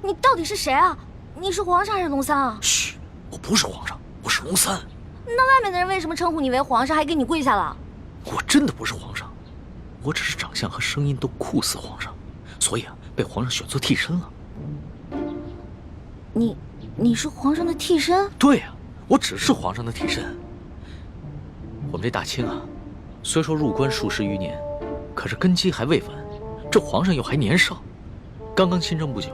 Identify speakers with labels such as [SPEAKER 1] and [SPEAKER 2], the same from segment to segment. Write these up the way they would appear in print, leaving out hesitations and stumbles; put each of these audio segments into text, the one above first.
[SPEAKER 1] 你到底是谁啊？你是皇上还是龙三啊？
[SPEAKER 2] 嘘，我不是皇上，我是龙三。
[SPEAKER 1] 那外面的人为什么称呼你为皇上，还给你跪下了？
[SPEAKER 2] 我真的不是皇上，我只是长相和声音都酷似皇上，所以啊，被皇上选做替身了。
[SPEAKER 1] 你是皇上的替身？
[SPEAKER 2] 对呀，我只是皇上的替身。我们这大清啊，虽说入关数十余年，可是根基还未稳，这皇上又还年少，刚刚亲政不久。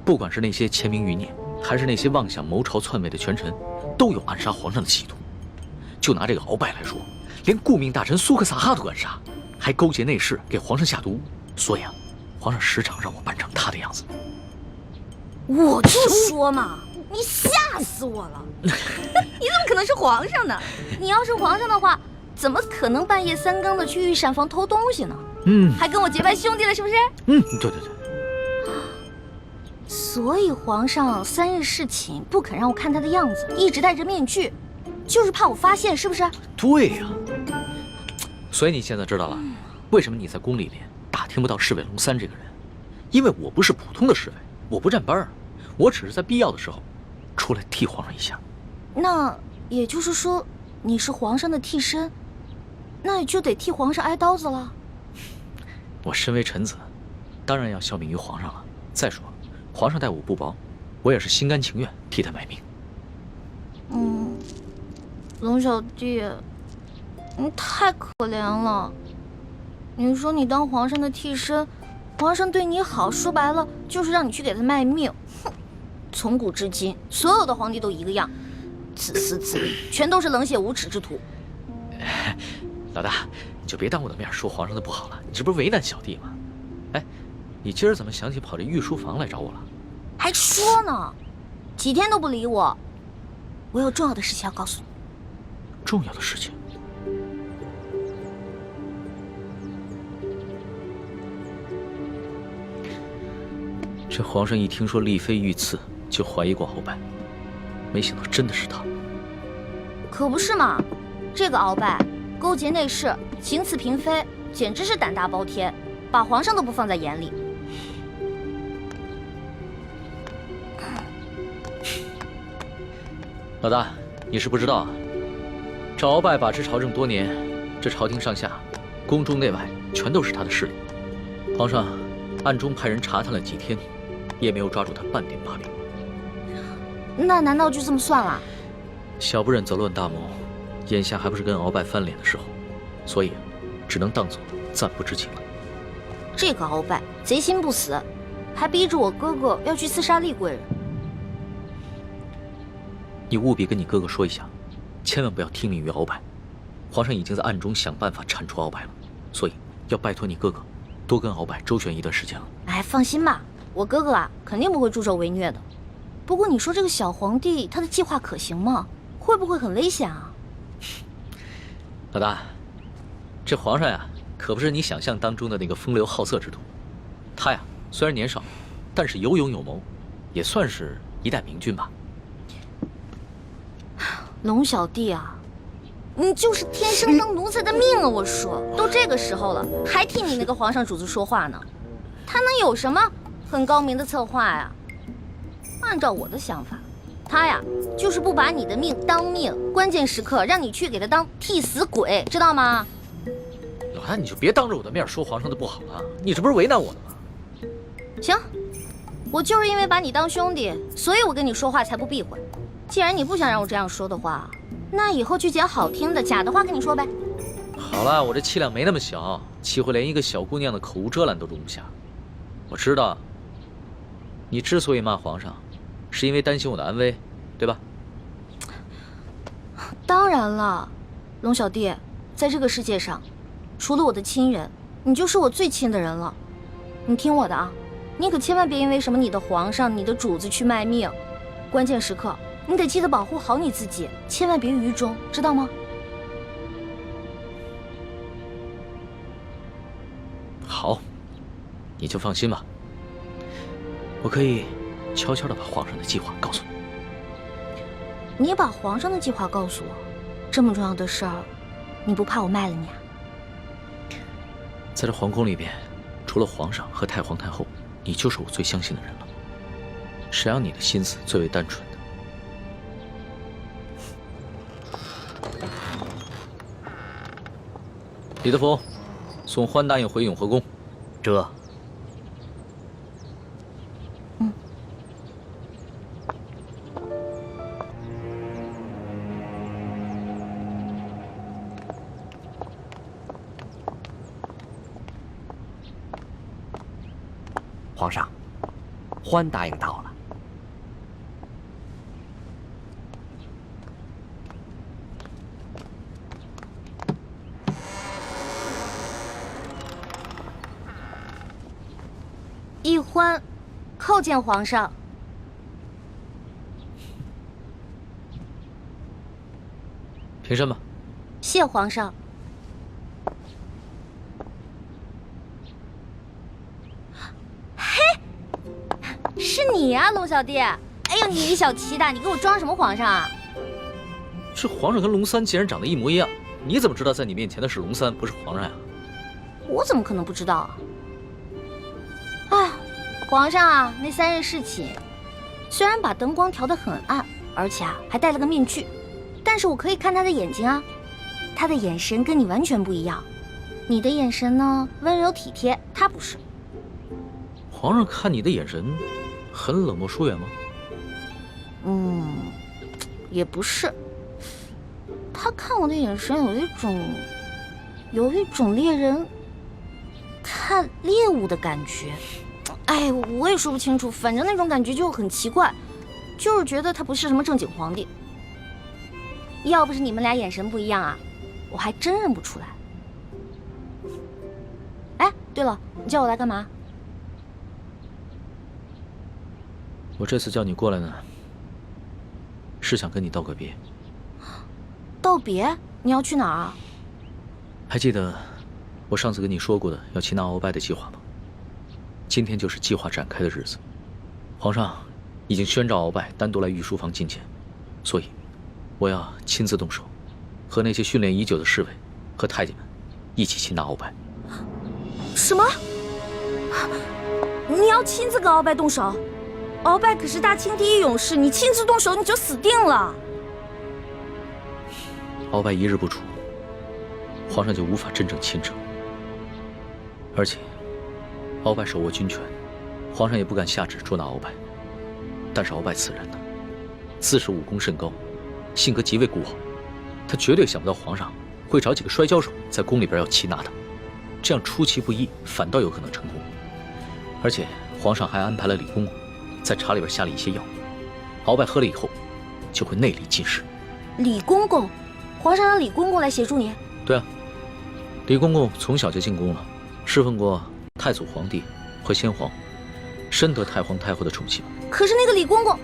[SPEAKER 2] 不管是那些潜明余孽，还是那些妄想谋朝篡位的权臣，都有暗杀皇上的企图。就拿这个鳌拜来说，连顾命大臣苏克萨哈都敢杀，还勾结内侍给皇上下毒。所以啊，皇上时常让我扮成他的样子。
[SPEAKER 1] 我就说嘛，你吓死我了！你怎么可能是皇上呢？你要是皇上的话，怎么可能半夜三更的去御膳房偷东西呢？还跟我结拜兄弟了，是不是？
[SPEAKER 2] 对。
[SPEAKER 1] 所以皇上3日侍寝不肯让我看他的样子，一直戴着面具，就是怕我发现，是不是？
[SPEAKER 2] 对呀。所以你现在知道了，为什么你在宫里面打听不到侍卫龙三这个人？因为我不是普通的侍卫，我不站班儿，我只是在必要的时候出来替皇上一下。
[SPEAKER 1] 那也就是说，你是皇上的替身，那也就得替皇上挨刀子了。
[SPEAKER 2] 我身为臣子，当然要效命于皇上了。再说，皇上待我不薄，我也是心甘情愿替他卖命。
[SPEAKER 1] 龙小弟，你太可怜了。你说你当皇上的替身，皇上对你好，说白了就是让你去给他卖命。哼，从古至今，所有的皇帝都一个样，自私自利，全都是冷血无耻之徒。
[SPEAKER 2] 老大，你就别当我的面说皇上的不好了，你这不是为难小弟吗？哎，你今儿怎么想起跑这御书房来找我了？
[SPEAKER 1] 还说呢，几天都不理我。我有重要的事情要告诉你。
[SPEAKER 2] 重要的事情？这皇上一听说丽妃遇刺，就怀疑过鳌拜，没想到真的是他。
[SPEAKER 1] 可不是嘛，这个鳌拜勾结内侍，行刺嫔妃，简直是胆大包天，把皇上都不放在眼里。
[SPEAKER 2] 老大，你是不知道啊，这鳌拜把持朝政多年，这朝廷上下、宫中内外全都是他的势力。皇上暗中派人查探了几天，也没有抓住他半点把柄。
[SPEAKER 1] 那难道就这么算了？
[SPEAKER 2] 小不忍则乱大谋，眼下还不是跟鳌拜翻脸的时候，所以只能当作暂不知情了。
[SPEAKER 1] 这个鳌拜贼心不死，还逼着我哥哥要去刺杀厉贵人。
[SPEAKER 2] 你务必跟你哥哥说一下，千万不要听命于鳌拜。皇上已经在暗中想办法铲除鳌拜了，所以要拜托你哥哥多跟鳌拜周旋一段时间了。
[SPEAKER 1] 哎，放心吧，我哥哥啊肯定不会助纣为虐的。不过你说这个小皇帝他的计划可行吗？会不会很危险啊？
[SPEAKER 2] 老大，这皇上呀，可不是你想象当中的那个风流好色之徒。他呀，虽然年少，但是有勇有谋，也算是一代明君吧。
[SPEAKER 1] 龙小弟啊，你就是天生当奴才的命啊！我说，都这个时候了，还替你那个皇上主子说话呢，他能有什么很高明的策划呀？按照我的想法，他呀就是不把你的命当命，关键时刻让你去给他当替死鬼，知道吗？
[SPEAKER 2] 老大，你就别当着我的面说皇上的不好了，你这不是为难我的吗？
[SPEAKER 1] 行，我就是因为把你当兄弟，所以我跟你说话才不避讳。既然你不想让我这样说的话，那以后去捡好听的、假的话跟你说呗。
[SPEAKER 2] 好了，我这气量没那么小，岂会连一个小姑娘的口无遮拦都容不下？我知道，你之所以骂皇上，是因为担心我的安危，对吧？
[SPEAKER 1] 当然了，龙小弟，在这个世界上，除了我的亲人，你就是我最亲的人了。你听我的啊，你可千万别因为什么你的皇上、你的主子去卖命，关键时刻你得记得保护好你自己，千万别于衷，知道吗？
[SPEAKER 2] 好，你就放心吧。我可以悄悄地把皇上的计划告诉你。
[SPEAKER 1] 你把皇上的计划告诉我，这么重要的事儿，你不怕我卖了你啊？
[SPEAKER 2] 在这皇宫里边，除了皇上和太皇太后，你就是我最相信的人了。谁让你的心思最为单纯的？李德福，送欢答应回永和宫。
[SPEAKER 3] 这。皇上，欢答应到了。
[SPEAKER 1] 一欢，叩见皇上。
[SPEAKER 2] 平身吧。
[SPEAKER 1] 谢皇上。是你呀，龙小弟！哎呦，你小气的，你给我装什么皇上啊？
[SPEAKER 2] 这皇上跟龙三竟然长得一模一样，你怎么知道在你面前的是龙三，不是皇上呀？
[SPEAKER 1] 我怎么可能不知道啊？哎，皇上啊，那3日侍寝，虽然把灯光调得很暗，而且还戴了个面具，但是我可以看他的眼睛啊，他的眼神跟你完全不一样。你的眼神呢，温柔体贴，他不是。
[SPEAKER 2] 皇上看你的眼神很冷漠疏远吗？
[SPEAKER 1] 也不是。他看我的眼神有一种猎人看猎物的感觉。哎，我也说不清楚，反正那种感觉就很奇怪，就是觉得他不是什么正经皇帝。要不是你们俩眼神不一样啊，我还真认不出来。哎，对了，你叫我来干嘛？
[SPEAKER 2] 我这次叫你过来呢，是想跟你道个别。
[SPEAKER 1] 道别？你要去哪儿啊？
[SPEAKER 2] 还记得我上次跟你说过的要擒拿鳌拜的计划吗？今天就是计划展开的日子。皇上已经宣召鳌拜单独来御书房觐见，所以我要亲自动手，和那些训练已久的侍卫和太监们一起擒拿鳌拜。
[SPEAKER 1] 什么？你要亲自跟鳌拜动手？鳌拜可是大清第一勇士，你亲自动手你就死定了。
[SPEAKER 2] 鳌拜一日不出，皇上就无法真正亲政。而且，鳌拜手握军权，皇上也不敢下旨捉拿鳌拜。但是鳌拜此人呢，自恃武功甚高，性格极为孤傲，他绝对想不到皇上会找几个摔跤手在宫里边要擒拿他，这样出其不意，反倒有可能成功。而且皇上还安排了李公公在茶里边下了一些药，鳌拜喝了以后，就会内力尽失。
[SPEAKER 1] 李公公，皇上让李公公来协助你？
[SPEAKER 2] 对啊，李公公从小就进宫了，侍奉过太祖皇帝和先皇，深得太皇太后的宠幸。
[SPEAKER 1] 可是那个李公公，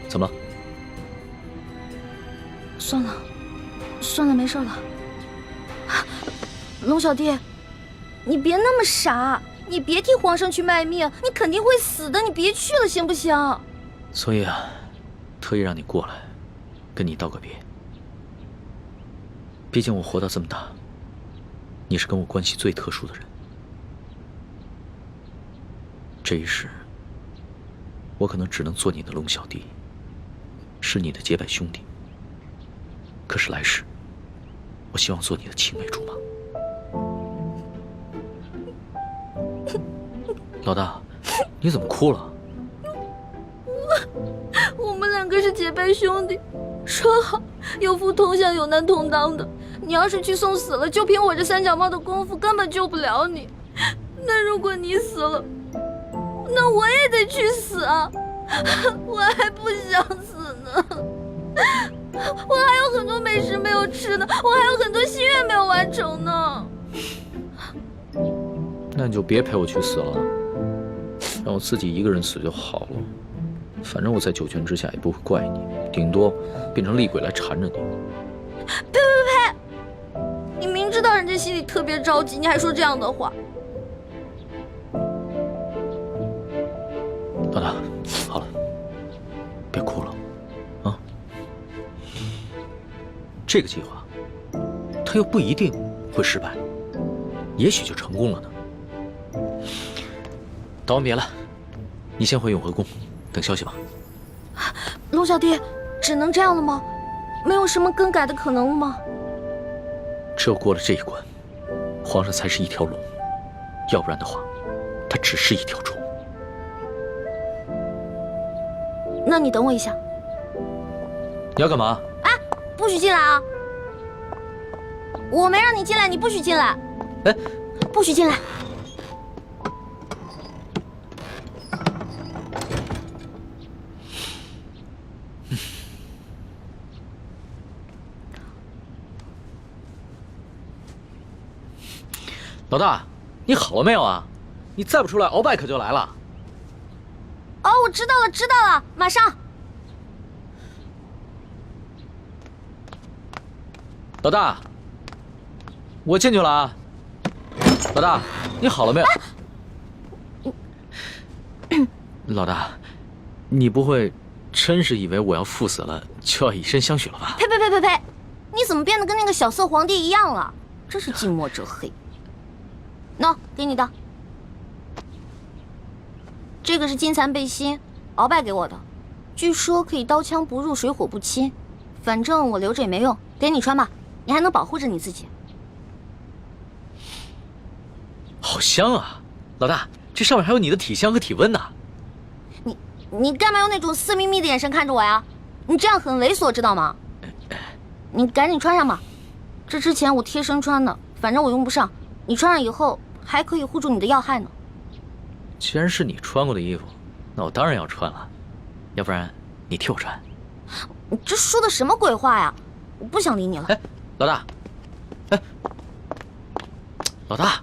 [SPEAKER 2] 怎么了？
[SPEAKER 1] 算了，没事了。龙小弟，你别那么傻，你别替皇上去卖命，你肯定会死的，你别去了，行不行？
[SPEAKER 2] 所以啊，特意让你过来，跟你道个别。毕竟我活到这么大，你是跟我关系最特殊的人。这一世，我可能只能做你的龙小弟，是你的结拜兄弟。可是来世，我希望做你的青梅竹马。老大，你怎么哭了？
[SPEAKER 1] 我们两个是结拜兄弟，说好有福同享，有难同当的。你要是去送死了，就凭我这三脚猫的功夫，根本救不了你。那如果你死了，那我也得去死啊！我还不想死呢，我还有很多美食没有吃呢，我还有很多心愿没有完成呢。
[SPEAKER 2] 那你就别陪我去死了，让我自己一个人死就好了。反正我在九泉之下也不会怪你，顶多变成厉鬼来缠着你。
[SPEAKER 1] 呸！你明知道人家心里特别着急，你还说这样的话。
[SPEAKER 2] 老大，好了，别哭了，啊！这个计划，它又不一定会失败，也许就成功了呢。道完别了，你先回永和宫，等消息吧。
[SPEAKER 1] 龙小弟，只能这样了吗？没有什么更改的可能了吗？
[SPEAKER 2] 只有过了这一关，皇上才是一条龙，要不然的话，他只是一条虫。
[SPEAKER 1] 那你等我一下。
[SPEAKER 2] 你要干嘛？
[SPEAKER 1] 哎，不许进来啊！我没让你进来，你不许进来。
[SPEAKER 2] 哎，
[SPEAKER 1] 不许进来。
[SPEAKER 2] 老大，你好了没有啊？你再不出来，鳌拜可就来了。
[SPEAKER 1] 哦，我知道了，知道了，马上。
[SPEAKER 2] 老大，我进去了啊。老大，你好了没有？老大，你不会真是以为我要赴死了就要以身相许了吧？
[SPEAKER 1] 呸呸呸呸呸！你怎么变得跟那个小色皇帝一样了？真是近墨者黑。喏，给你的。这个是金蚕背心，鳌拜给我的，据说可以刀枪不入，水火不侵。反正我留着也没用，给你穿吧，你还能保护着你自己。
[SPEAKER 2] 好香啊！老大，这上面还有你的体香和体温呢。
[SPEAKER 1] 你干嘛用那种色眯眯的眼神看着我呀？你这样很猥琐，知道吗？你赶紧穿上吧，这之前我贴身穿的，反正我用不上。你穿上以后还可以护住你的要害呢。
[SPEAKER 2] 既然是你穿过的衣服，那我当然要穿了，要不然你替我穿。
[SPEAKER 1] 你这说的什么鬼话呀？我不想理你了。
[SPEAKER 2] 哎，老大，哎，老大，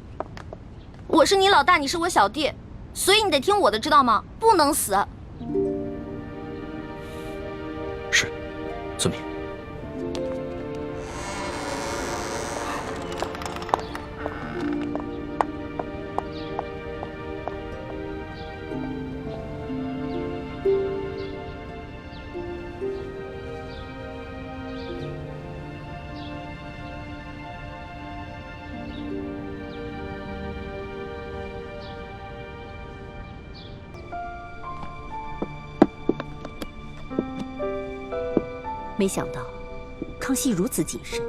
[SPEAKER 1] 我是你老大，你是我小弟，所以你得听我的，知道吗？不能死。
[SPEAKER 2] 是，遵命。
[SPEAKER 4] 没想到，康熙如此谨慎，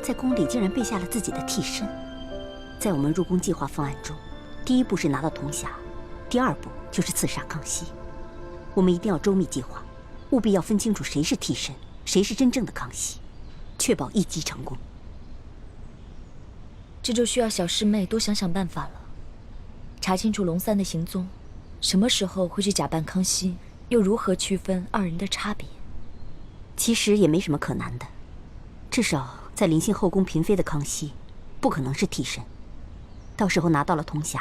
[SPEAKER 4] 在宫里竟然备下了自己的替身。在我们入宫计划方案中，第一步是拿到铜匣，第二步就是刺杀康熙。我们一定要周密计划，务必要分清楚谁是替身，谁是真正的康熙，确保一击成功。
[SPEAKER 5] 这就需要小师妹多想想办法了，查清楚龙三的行踪，什么时候会去假扮康熙，又如何区分二人的差别？
[SPEAKER 4] 其实也没什么可难的，至少在临幸后宫嫔妃的康熙，不可能是替身。到时候拿到了铜匣，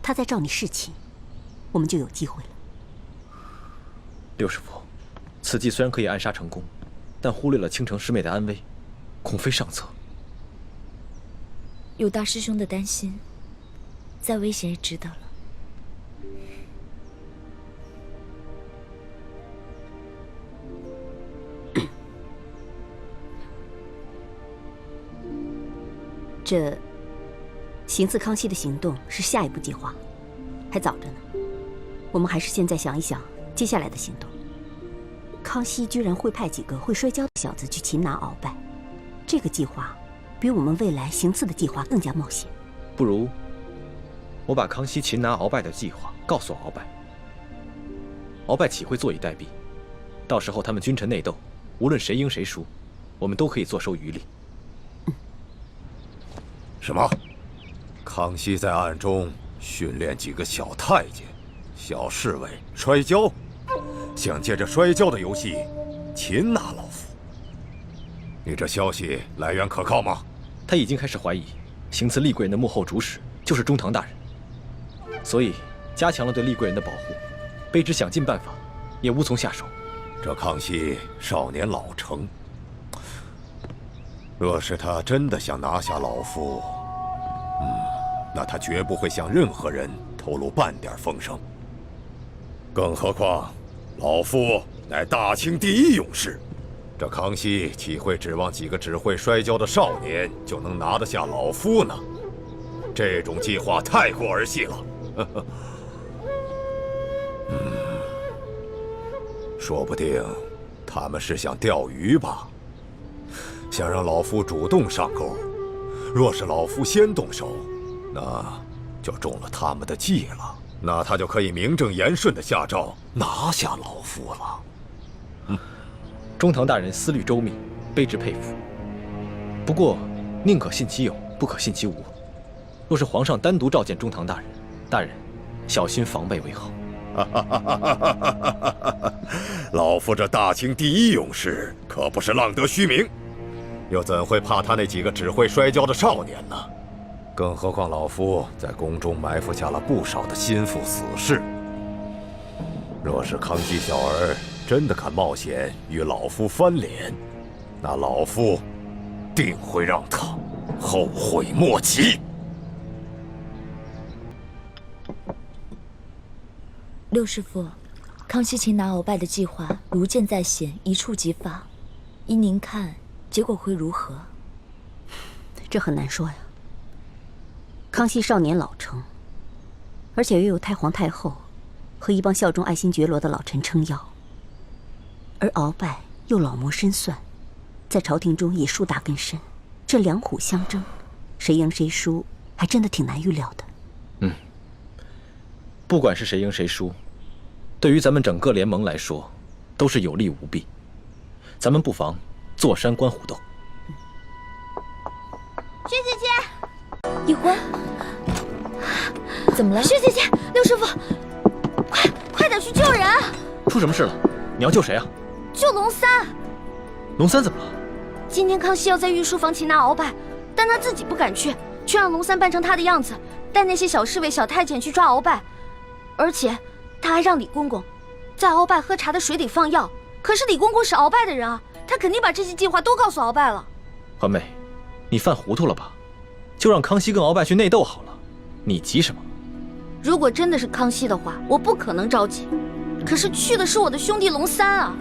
[SPEAKER 4] 他再召你侍寝，我们就有机会了。
[SPEAKER 6] 六师傅，此计虽然可以暗杀成功，但忽略了倾城师妹的安危，恐非上策。
[SPEAKER 5] 有大师兄的担心，再危险也值得了。
[SPEAKER 4] 这行刺康熙的行动是下一步计划，还早着呢。我们还是现在想一想接下来的行动。康熙居然会派几个会摔跤的小子去擒拿鳌拜，这个计划比我们未来行刺的计划更加冒险。
[SPEAKER 6] 不如我把康熙擒拿鳌拜的计划告诉鳌拜，鳌拜岂会坐以待毙？到时候他们君臣内斗，无论谁赢谁输，我们都可以坐收渔利。
[SPEAKER 7] 什么？康熙在暗中训练几个小太监、小侍卫摔跤，想借着摔跤的游戏擒拿老夫。你这消息来源可靠吗？
[SPEAKER 6] 他已经开始怀疑行刺厉贵人的幕后主使就是中堂大人，所以加强了对厉贵人的保护，卑职想尽办法也无从下手。
[SPEAKER 7] 这康熙少年老成，若是他真的想拿下老夫，那他绝不会向任何人透露半点风声。更何况，老夫乃大清第一勇士，这康熙岂会指望几个只会摔跤的少年就能拿得下老夫呢？这种计划太过儿戏了。说不定他们是想钓鱼吧，想让老夫主动上钩。若是老夫先动手，那就中了他们的计了。那他就可以名正言顺的下诏拿下老夫了。
[SPEAKER 6] 中堂大人思虑周密，卑职佩服。不过，宁可信其有，不可信其无。若是皇上单独召见中堂大人，大人小心防备为好。
[SPEAKER 7] 老夫这大清第一勇士可不是浪得虚名，又怎会怕他那几个只会摔跤的少年呢？更何况老夫在宫中埋伏下了不少的心腹死士。若是康熙小儿真的肯冒险与老夫翻脸，那老夫定会让他后悔莫及。
[SPEAKER 5] 六师傅，康熙擒拿鳌拜的计划如箭在弦，一触即发。依您看，结果会如何？
[SPEAKER 4] 这很难说呀。康熙少年老成，而且又有太皇太后和一帮效忠爱新觉罗的老臣撑腰，而鳌拜又老谋深算，在朝廷中也树大根深，这两虎相争，谁赢谁输，还真的挺难预料的。
[SPEAKER 6] 不管是谁赢谁输，对于咱们整个联盟来说，都是有利无弊。咱们不妨坐山观虎斗。
[SPEAKER 1] 薛姐姐，
[SPEAKER 5] 一欢，怎么了？
[SPEAKER 1] 薛姐姐，六师傅，快点去救人！
[SPEAKER 6] 出什么事了？你要救谁啊？
[SPEAKER 1] 救龙三。
[SPEAKER 6] 龙三怎么了？
[SPEAKER 1] 今天康熙要在御书房擒拿鳌拜，但他自己不敢去，却让龙三扮成他的样子，带那些小侍卫、小太监去抓鳌拜。而且他还让李公公在鳌拜喝茶的水里放药。可是李公公是鳌拜的人啊，他肯定把这些计划都告诉鳌拜了。
[SPEAKER 6] 环妹，你犯糊涂了吧？就让康熙跟鳌拜去内斗好了，你急什么？
[SPEAKER 1] 如果真的是康熙的话，我不可能着急。可是去的是我的兄弟龙三啊，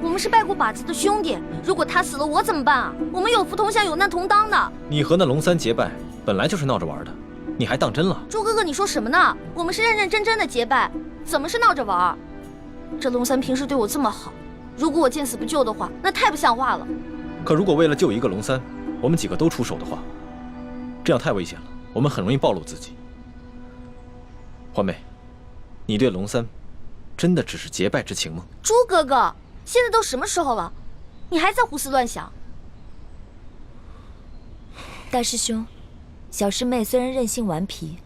[SPEAKER 1] 我们是拜过把子的兄弟，如果他死了，我怎么办啊？我们有福同享，有难同当的。
[SPEAKER 6] 你和那龙三结拜，本来就是闹着玩的，你还当真了？
[SPEAKER 1] 朱哥哥，你说什么呢？我们是认认真真的结拜，怎么是闹着玩？这龙三平时对我这么好，如果我见死不救的话，那太不像话了。
[SPEAKER 6] 可如果为了救一个龙三，我们几个都出手的话，这样太危险了，我们很容易暴露自己。环妹，你对龙三真的只是结拜之情吗？
[SPEAKER 1] 朱哥哥，现在都什么时候了，你还在胡思乱想？
[SPEAKER 5] 大师兄，小师妹虽然任性顽皮，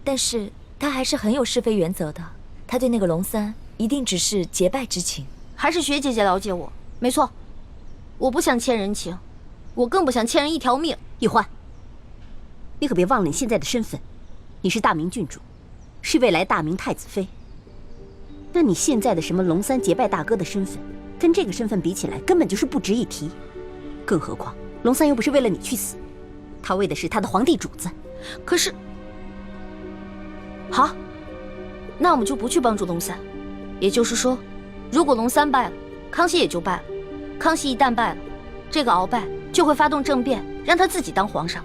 [SPEAKER 5] 但是她还是很有是非原则的。她对那个龙三一定只是结拜之情。
[SPEAKER 1] 还是薛姐姐了解我。没错，我不想欠人情，我更不想欠人一条命。
[SPEAKER 4] 玉欢，你可别忘了你现在的身份，你是大明郡主，是未来大明太子妃。那你现在的什么龙三结拜大哥的身份，跟这个身份比起来，根本就是不值一提。更何况龙三又不是为了你去死，他为的是他的皇帝主子。
[SPEAKER 1] 可是，好，那我们就不去帮助龙三。也就是说，如果龙三败了，康熙也就败了。康熙一旦败了，这个鳌拜就会发动政变，让他自己当皇上。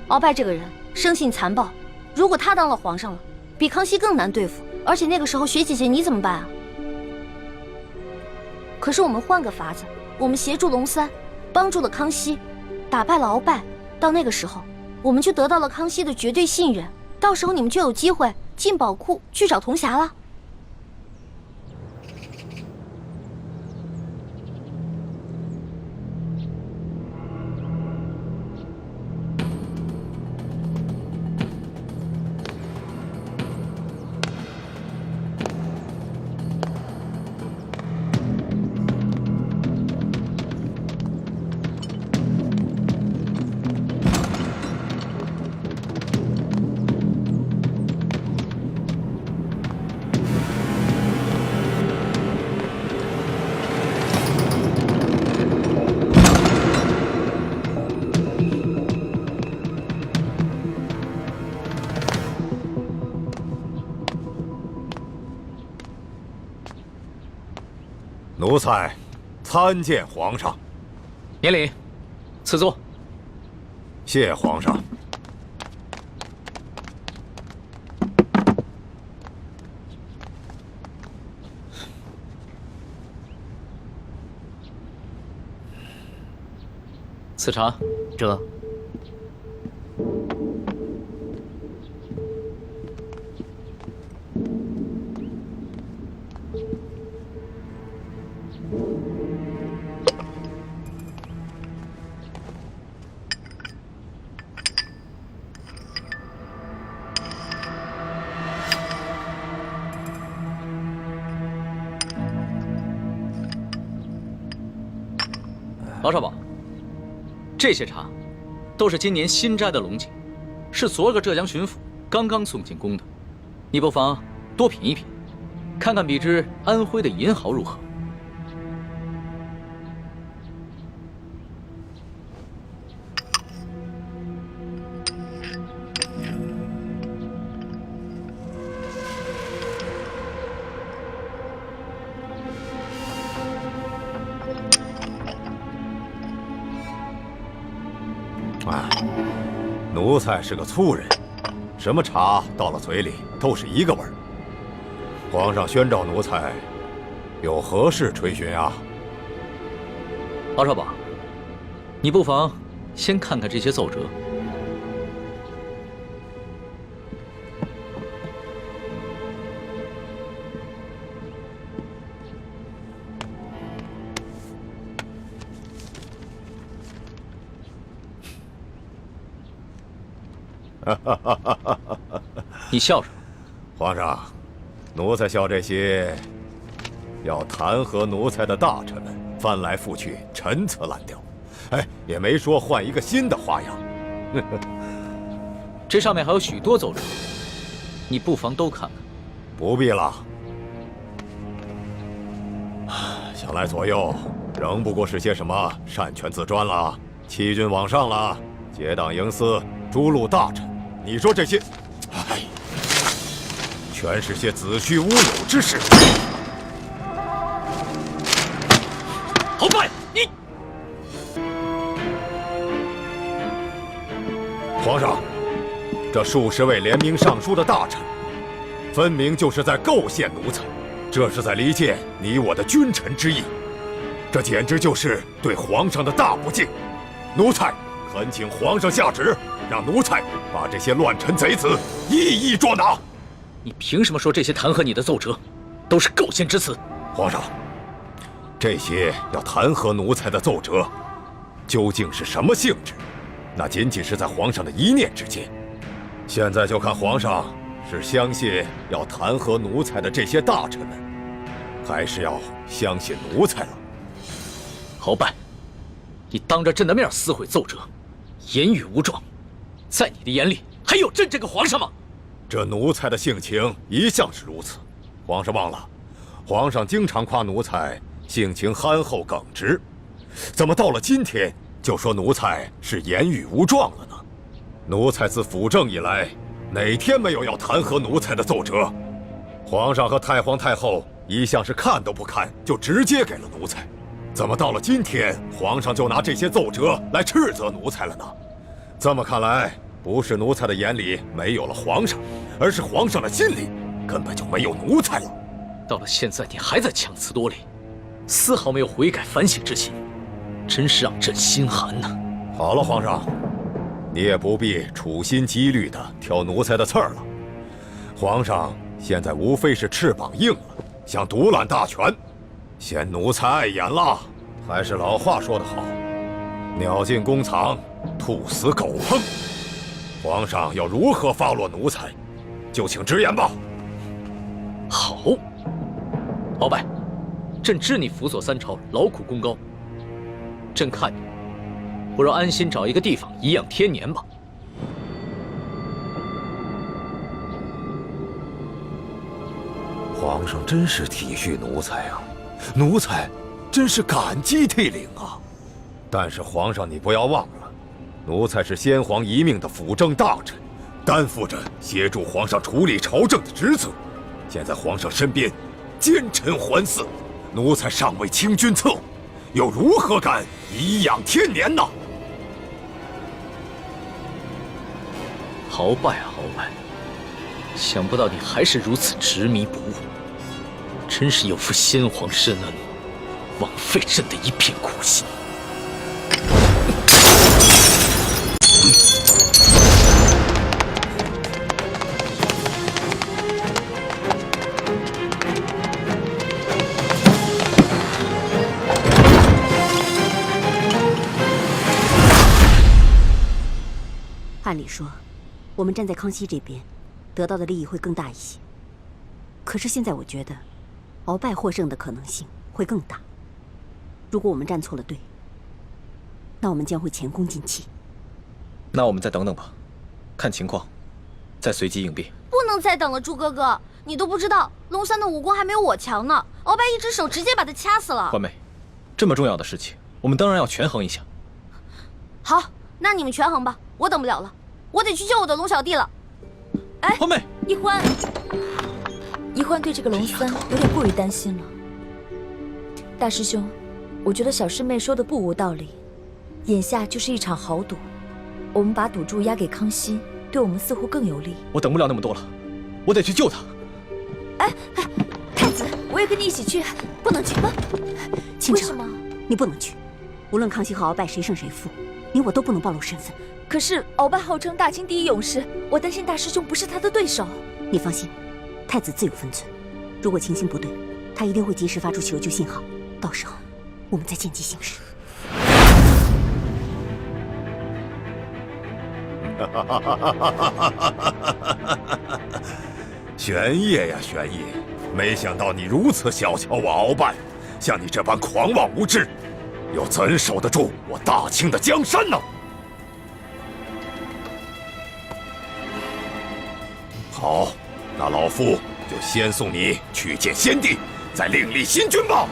[SPEAKER 1] 鳌拜这个人生性残暴，如果他当了皇上了，比康熙更难对付。而且那个时候，薛姐姐你怎么办啊？可是我们换个法子，我们协助龙三，帮助了康熙，打败了鳌拜。到那个时候，我们就得到了康熙的绝对信任。到时候你们就有机会进宝库去找铜匣了。
[SPEAKER 7] 奴才参见皇上。
[SPEAKER 2] 免礼，赐座。
[SPEAKER 7] 谢皇上。
[SPEAKER 2] 赐茶。
[SPEAKER 3] 这
[SPEAKER 2] 老少保，这些茶都是今年新摘的龙井，是昨个浙江巡抚刚刚送进宫的，你不妨多品一品，看看比之安徽的银毫如何？
[SPEAKER 7] 奴才是个粗人，什么茶到了嘴里都是一个味儿。皇上宣召奴才，有何事垂询啊？
[SPEAKER 2] 老少保，你不妨先看看这些奏折。你笑什么？
[SPEAKER 7] 皇上，奴才笑这些要弹劾奴才的大臣们翻来覆去陈词滥调，也没说换一个新的花样。
[SPEAKER 2] 这上面还有许多奏折，你不妨都看看。
[SPEAKER 7] 不必了，想来左右仍不过是些什么擅权自专了、欺君罔上了、结党营私、诛戮大臣。你说这些，全是些子虚乌有之事。
[SPEAKER 2] 鳌拜，你！
[SPEAKER 7] 皇上，这数十位联名上书的大臣，分明就是在构陷奴才，这是在离间你我的君臣之义，这简直就是对皇上的大不敬。奴才恳请皇上下旨，让奴才把这些乱臣贼子一一捉拿。
[SPEAKER 2] 你凭什么说这些弹劾你的奏折都是构陷之词？
[SPEAKER 7] 皇上，这些要弹劾奴才的奏折，究竟是什么性质？那仅仅是在皇上的一念之间。现在就看皇上是相信要弹劾奴才的这些大臣们，还是要相信奴才了。
[SPEAKER 2] 鳌拜，你当着朕的面撕毁奏折，言语无状，在你的眼里还有朕这个皇上吗？
[SPEAKER 7] 这奴才的性情一向是如此，皇上忘了，皇上经常夸奴才性情憨厚耿直，怎么到了今天就说奴才是言语无状了呢？奴才自辅政以来，哪天没有要弹劾奴才的奏折？皇上和太皇太后一向是看都不看就直接给了奴才，怎么到了今天，皇上就拿这些奏折来斥责奴才了呢？这么看来，不是奴才的眼里没有了皇上，而是皇上的心里根本就没有奴才了。
[SPEAKER 2] 到了现在，你还在强词夺理，丝毫没有悔改反省之心，真是让朕心寒呐！
[SPEAKER 7] 好了，皇上，你也不必处心积虑地挑奴才的刺儿了。皇上现在无非是翅膀硬了，想独揽大权，嫌奴才碍眼了。还是老话说得好，鸟进弓藏，兔死狗烹。皇上要如何发落奴才，就请直言吧。
[SPEAKER 2] 好，鳌拜，朕知你辅佐三朝，劳苦功高，朕看你不如安心找一个地方颐养天年吧。
[SPEAKER 7] 皇上真是体恤奴才啊，奴才真是感激涕零啊。但是皇上，你不要忘了，奴才是先皇遗命的辅政大臣，担负着协助皇上处理朝政的职责。现在皇上身边奸臣环伺，奴才尚未清君侧，又如何敢颐养天年呢？
[SPEAKER 2] 鳌拜啊，鳌拜，想不到你还是如此执迷不悟，真是有负先皇深恩，枉费朕的一片苦心。
[SPEAKER 4] 按理说，我们站在康熙这边，得到的利益会更大一些。可是现在我觉得，鳌拜获胜的可能性会更大。如果我们站错了队，那我们将会前功尽弃。
[SPEAKER 6] 那我们再等等吧，看情况，再随机应变。
[SPEAKER 1] 不能再等了，朱哥哥，你都不知道，龙三的武功还没有我强呢。鳌拜一只手直接把他掐死了。
[SPEAKER 6] 欢妹，这么重要的事情，我们当然要权衡一下。
[SPEAKER 1] 好，那你们权衡吧，我等不了了，我得去救我的龙小弟了。哎，
[SPEAKER 6] 欢妹，
[SPEAKER 5] 一欢，一欢对这个龙三有点过于担心了。大师兄，我觉得小师妹说的不无道理。眼下就是一场豪赌，我们把赌注押给康熙，对我们似乎更有利。
[SPEAKER 6] 我等不了那么多了，我得去救他。
[SPEAKER 5] 哎，太子，我也跟你一起去。
[SPEAKER 4] 不能去。倾城，
[SPEAKER 5] 为什么？
[SPEAKER 4] 你不能去。无论康熙和鳌拜谁胜谁负，你我都不能暴露身份。
[SPEAKER 5] 可是鳌拜号称大清第一勇士，我担心大师兄不是他的对手。
[SPEAKER 4] 你放心，太子自有分寸。如果情形不对，他一定会及时发出求救信号，到时候我们再见机行事。
[SPEAKER 7] 玄烨呀，玄烨，没想到你如此小瞧我鳌拜，像你这般狂妄无知，又怎守得住我大清的江山呢？好，那老夫就先送你去见先帝，再另立新君吧。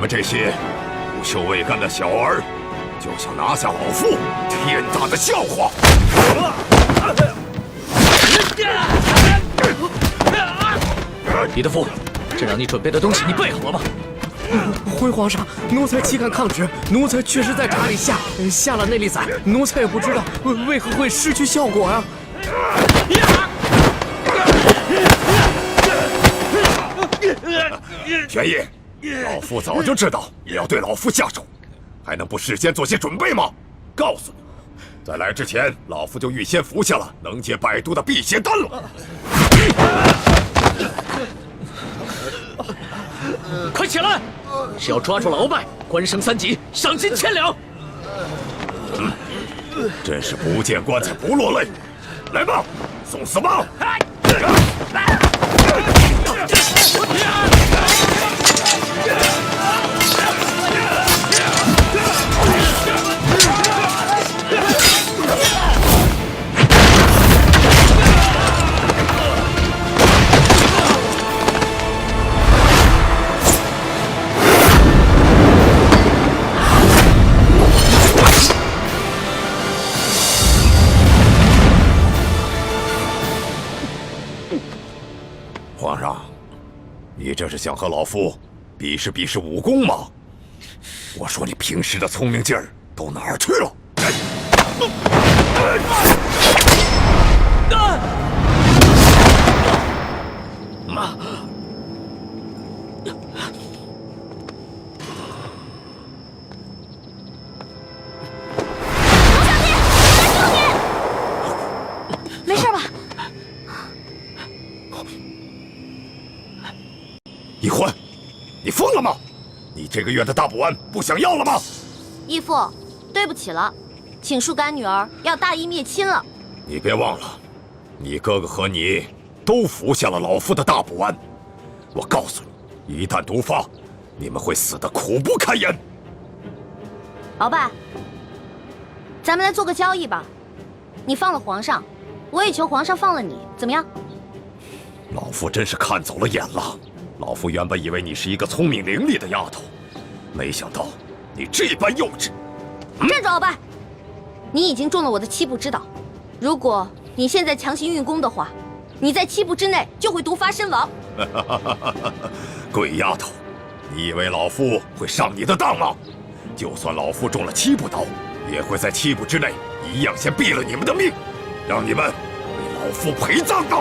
[SPEAKER 7] 这些无羞未干的小儿，就想拿下老夫，天大的笑话！
[SPEAKER 2] 李德福，这让你准备的东西你备好了吗？
[SPEAKER 3] 回皇上，奴才岂敢抗旨？奴才确实在茶里下了内力散，奴才也不知道为何会失去效果啊！
[SPEAKER 7] 玄烨，老夫早就知道你要对老夫下手，还能不事先做些准备吗？告诉你，在来之前，老夫就预先服下了能解百毒的辟邪丹了。
[SPEAKER 2] 快起来！只要抓住了鳌拜，官升3级，赏金1000两。
[SPEAKER 7] 真是不见棺材不落泪。来吧，送死吧！皇上，你这是想和老夫比试比试武功吗？我说你平时的聪明劲儿都哪儿去了？
[SPEAKER 1] 没事吧？
[SPEAKER 7] 一欢，你疯了吗？你这个月的大补丸不想要了吗？
[SPEAKER 1] 义父，对不起了，请恕干女儿要大义灭亲了。
[SPEAKER 7] 你别忘了，你哥哥和你都服下了老夫的大补丸。我告诉你，一旦毒发，你们会死得苦不堪言。
[SPEAKER 1] 鳌拜，咱们来做个交易吧，你放了皇上，我也求皇上放了你，怎么样？
[SPEAKER 7] 老夫真是看走了眼了。老夫原本以为你是一个聪明伶俐的丫头，没想到你这般幼稚。
[SPEAKER 1] 站住，鳌拜！你已经中了我的7步之岛，如果你现在强行运功的话，你在7步之内就会毒发身亡。
[SPEAKER 7] 鬼丫头，你以为老夫会上你的当吗？就算老夫中了7步刀，也会在7步之内一样先毙了你们的命，让你们为老夫陪葬的。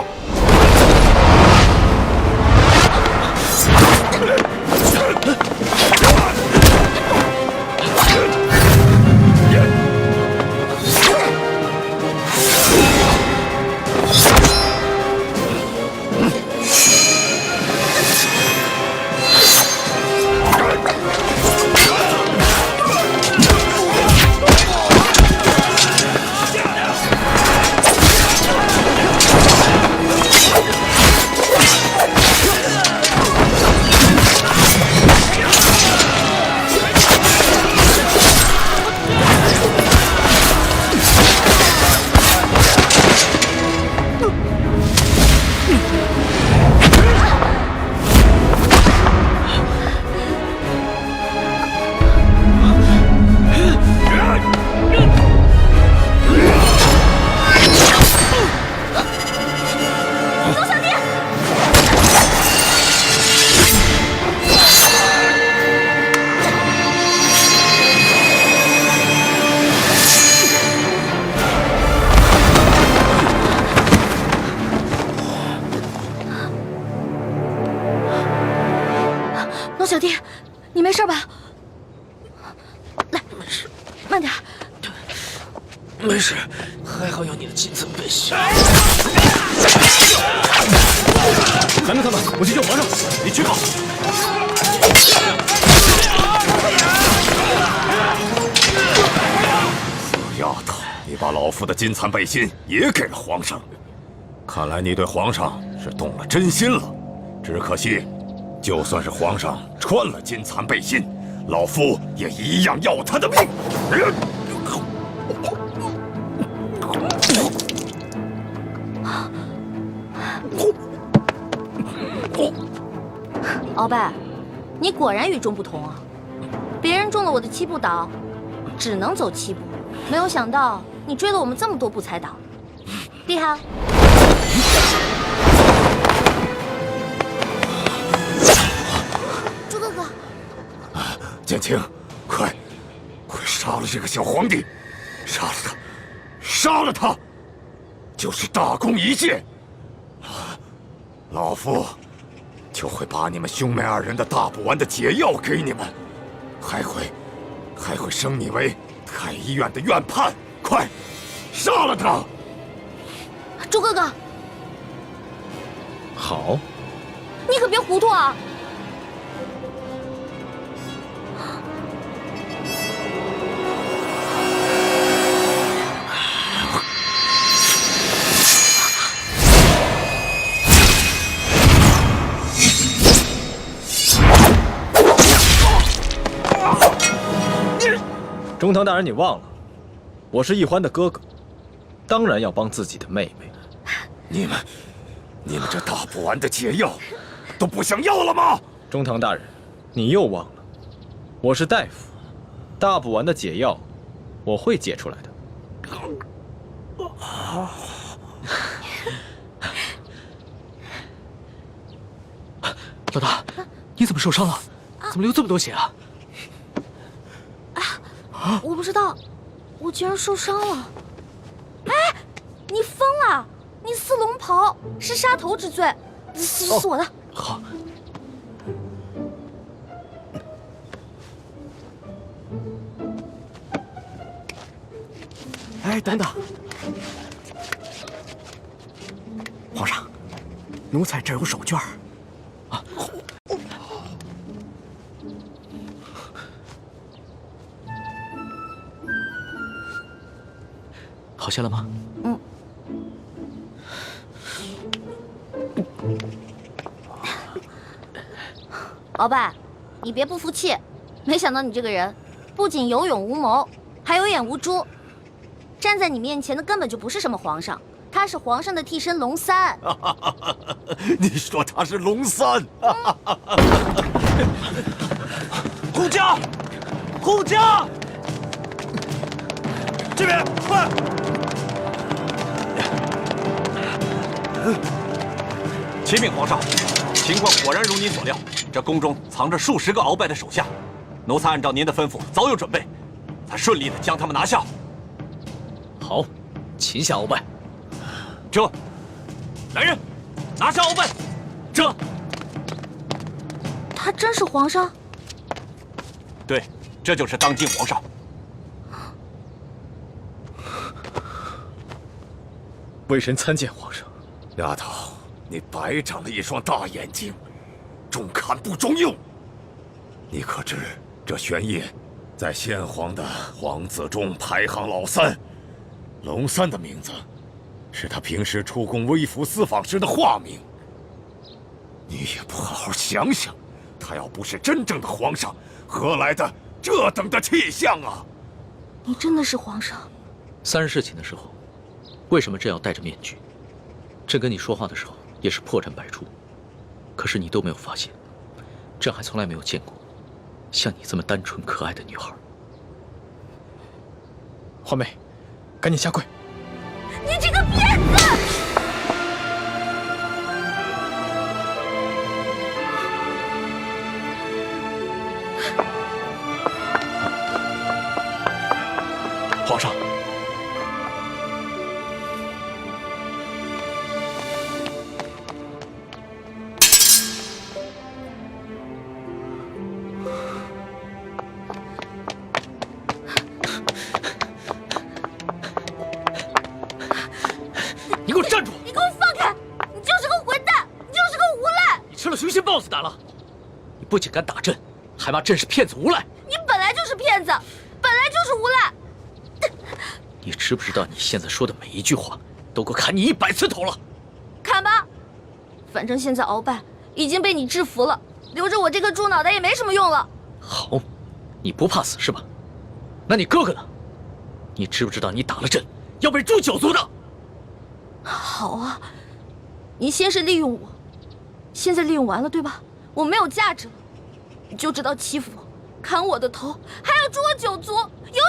[SPEAKER 1] 龙小弟，你没事吧？来，没事，慢点。
[SPEAKER 3] 没事，还好有你的金层背心。
[SPEAKER 6] 拦住他们，我去救皇上。你去吧。
[SPEAKER 7] 死丫头，你把老夫的金蚕背心也给了皇上，看来你对皇上是动了真心了。只可惜，就算是皇上穿了金蚕背心，老夫也一样要他的命。
[SPEAKER 1] 鳌拜，你果然与众不同啊！别人中了我的7步岛，只能走7步，没有想到你追了我们这么多步才倒，厉害！朱哥哥，
[SPEAKER 7] 剑青，快杀了这个小皇帝，杀了他，杀了他，就是大功一件。老夫就会把你们兄妹2人的大补丸的解药给你们，还会升你为太医院的院判。快，杀了他！
[SPEAKER 1] 朱哥哥，
[SPEAKER 6] 好，
[SPEAKER 1] 你可别糊涂啊！
[SPEAKER 6] 中堂大人，你忘了，我是奕欢的哥哥，当然要帮自己的妹妹。
[SPEAKER 7] 你们这大补丸的解药都不想要了吗？
[SPEAKER 6] 中堂大人，你又忘了，我是大夫，大补丸的解药我会解出来的。
[SPEAKER 2] 老大，你怎么受伤了？怎么流这么多血啊？
[SPEAKER 1] 我不知道，我居然受伤了。哎，你疯了！你撕龙袍是杀头之罪，是我的。
[SPEAKER 2] 好。
[SPEAKER 3] 哎，等等，皇上，奴才这有手绢儿。
[SPEAKER 2] 好些了吗？
[SPEAKER 1] 嗯。鳌拜，你别不服气，没想到你这个人不仅有勇无谋，还有眼无珠。站在你面前的根本就不是什么皇上，他是皇上的替身龙三。
[SPEAKER 7] 你说他是龙三？
[SPEAKER 8] 护驾，护驾！这边快！启禀皇上，情况果然如您所料，这宫中藏着数十个鳌拜的手下，奴才按照您的吩咐早有准备，才顺利的将他们拿下。
[SPEAKER 2] 好，擒下鳌拜。
[SPEAKER 8] 这，来人，拿下鳌拜。这，
[SPEAKER 1] 他真是皇上？
[SPEAKER 8] 对，这就是当今皇上。
[SPEAKER 6] 微臣参见皇上。
[SPEAKER 7] 丫头，你白长了一双大眼睛，中看不中用。你可知这玄烨在先皇的皇子中排行老3，龙三的名字是他平时出宫微服私访时的化名。你也不好好想想，他要不是真正的皇上，何来的这等的气象啊？
[SPEAKER 1] 你真的是皇上
[SPEAKER 2] ？3日侍寝的时候，为什么朕要戴着面具？朕跟你说话的时候也是破绽百出，可是你都没有发现。朕还从来没有见过像你这么单纯可爱的女孩。
[SPEAKER 6] 华妹，赶紧下跪！
[SPEAKER 1] 你这个骗子！
[SPEAKER 2] 皇上，你给我站住！
[SPEAKER 1] 你给我放开！你就是个混蛋，你就是个无赖！
[SPEAKER 2] 你吃了雄心豹子胆了！你不仅敢打朕，还骂朕是骗子无赖！
[SPEAKER 1] 你本来就是骗子，本来就是无赖！
[SPEAKER 2] 你知不知道你现在说的每一句话，都够砍你100次头了？
[SPEAKER 1] 砍吧，反正现在鳌拜已经被你制服了，留着我这个猪脑袋也没什么用了。
[SPEAKER 2] 好，你不怕死是吧？那你哥哥呢？你知不知道你打了朕，要被诛9族的？
[SPEAKER 1] 好啊，你先是利用我，现在利用完了对吧？我没有价值了，你就知道欺负我，砍我的头，还要诛我9族，有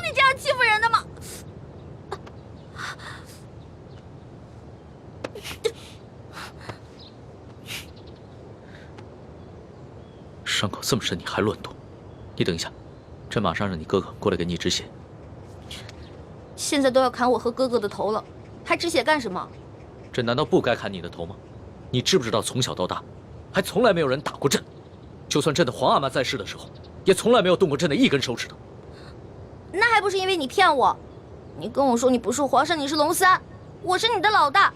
[SPEAKER 1] 你这样欺负人的吗？
[SPEAKER 2] 伤口这么深，你还乱动？你等一下，朕马上让你哥哥过来给你止血。
[SPEAKER 1] 现在都要砍我和哥哥的头了，还止血干什么？
[SPEAKER 2] 朕难道不该砍你的头吗？你知不知道从小到大，还从来没有人打过朕，就算朕的皇阿玛在世的时候，也从来没有动过朕的一根手指头。
[SPEAKER 1] 那还不是因为你骗我？你跟我说你不是皇上，你是龙三，我是你的老大。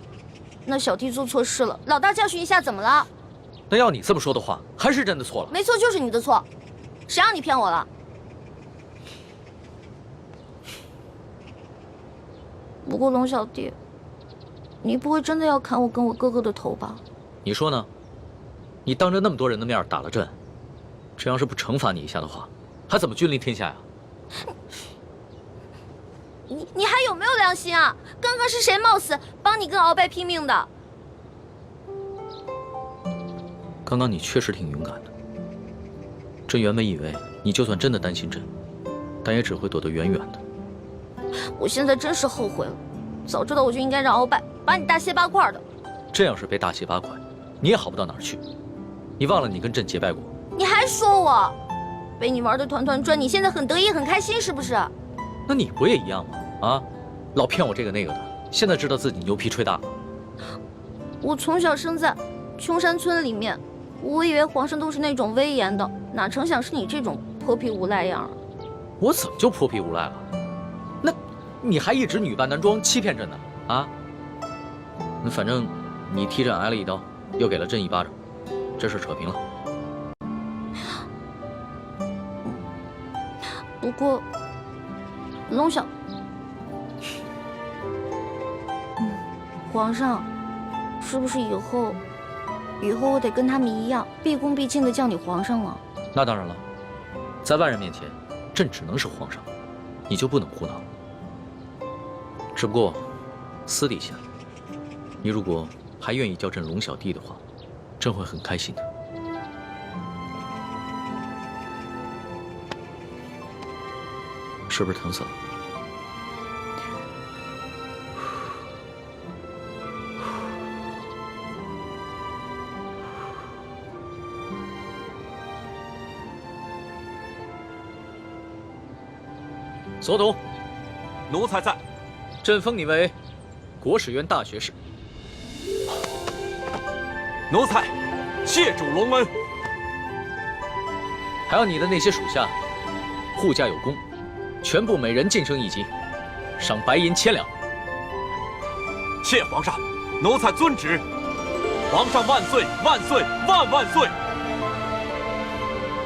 [SPEAKER 1] 那小弟做错事了，老大教训一下怎么了？
[SPEAKER 2] 那要你这么说的话，还是朕的错了。
[SPEAKER 1] 没错，就是你的错，谁让你骗我了？不过龙小弟，你不会真的要砍我跟我哥哥的头吧？
[SPEAKER 2] 你说呢？你当着那么多人的面打了朕，朕要是不惩罚你一下的话，还怎么君临天下呀？
[SPEAKER 1] 你还有没有良心啊？刚刚是谁冒死帮你跟鳌拜拼命的？
[SPEAKER 2] 刚刚你确实挺勇敢的。朕原本以为你就算真的担心朕，但也只会躲得远远的。
[SPEAKER 1] 我现在真是后悔了，早知道我就应该让鳌拜把你大卸8块的。
[SPEAKER 2] 朕要是被大卸8块，你也好不到哪儿去。你忘了你跟朕结拜过？
[SPEAKER 1] 你还说我被你玩的团团转，你现在很得意很开心是不是？
[SPEAKER 2] 那你不也一样吗？啊，老骗我这个那个的，现在知道自己牛皮吹大了。
[SPEAKER 1] 我从小生在穷山村里面，我以为皇上都是那种威严的，哪成想是你这种泼皮无赖样。
[SPEAKER 2] 我怎么就泼皮无赖了？那你还一直女扮男装欺骗朕呢？啊？那反正你踢朕挨了一刀，又给了朕1巴掌，这事扯平了。
[SPEAKER 1] 不过，龙小，皇上，是不是以后以后我得跟他们一样，毕恭毕敬的叫你皇上了。
[SPEAKER 2] 那当然了，在外人面前，朕只能是皇上，你就不能胡闹。只不过，私底下，你如果还愿意叫朕龙小弟的话，朕会很开心的。是不是疼死了？左董，
[SPEAKER 8] 奴才在。
[SPEAKER 2] 朕封你为国史院大学士。
[SPEAKER 8] 奴才谢主隆恩。
[SPEAKER 2] 还有你的那些属下，护驾有功，全部每人晋升1级，赏白银1000两。
[SPEAKER 8] 谢皇上，奴才遵旨。皇上万岁万岁万万岁！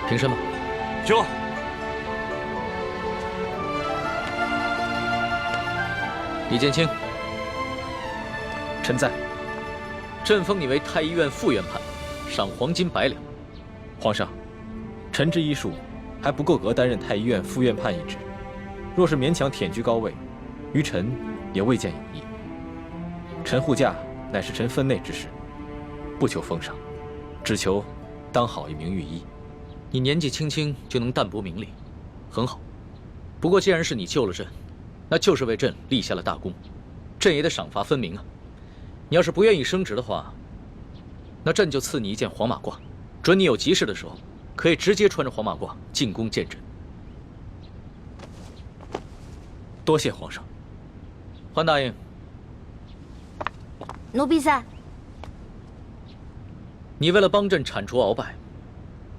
[SPEAKER 2] 平身吧。
[SPEAKER 8] 这。
[SPEAKER 2] 李建清，
[SPEAKER 6] 臣在。
[SPEAKER 2] 朕封你为太医院副院判，赏黄金100两。
[SPEAKER 6] 皇上，臣之医术还不够格担任太医院副院判一职，若是勉强忝居高位，于臣也未见有益。臣护驾乃是臣分内之事，不求封赏，只求当好一名御医。
[SPEAKER 2] 你年纪轻轻就能淡泊名利，很好。不过既然是你救了朕，那就是为朕立下了大功，朕也得赏罚分明啊。你要是不愿意升职的话，那朕就赐你一件黄马褂，准你有急事的时候，可以直接穿着黄马褂进宫见朕。
[SPEAKER 6] 多谢皇上。
[SPEAKER 2] 桓大爷，
[SPEAKER 1] 奴婢在。
[SPEAKER 2] 你为了帮朕铲除鳌拜，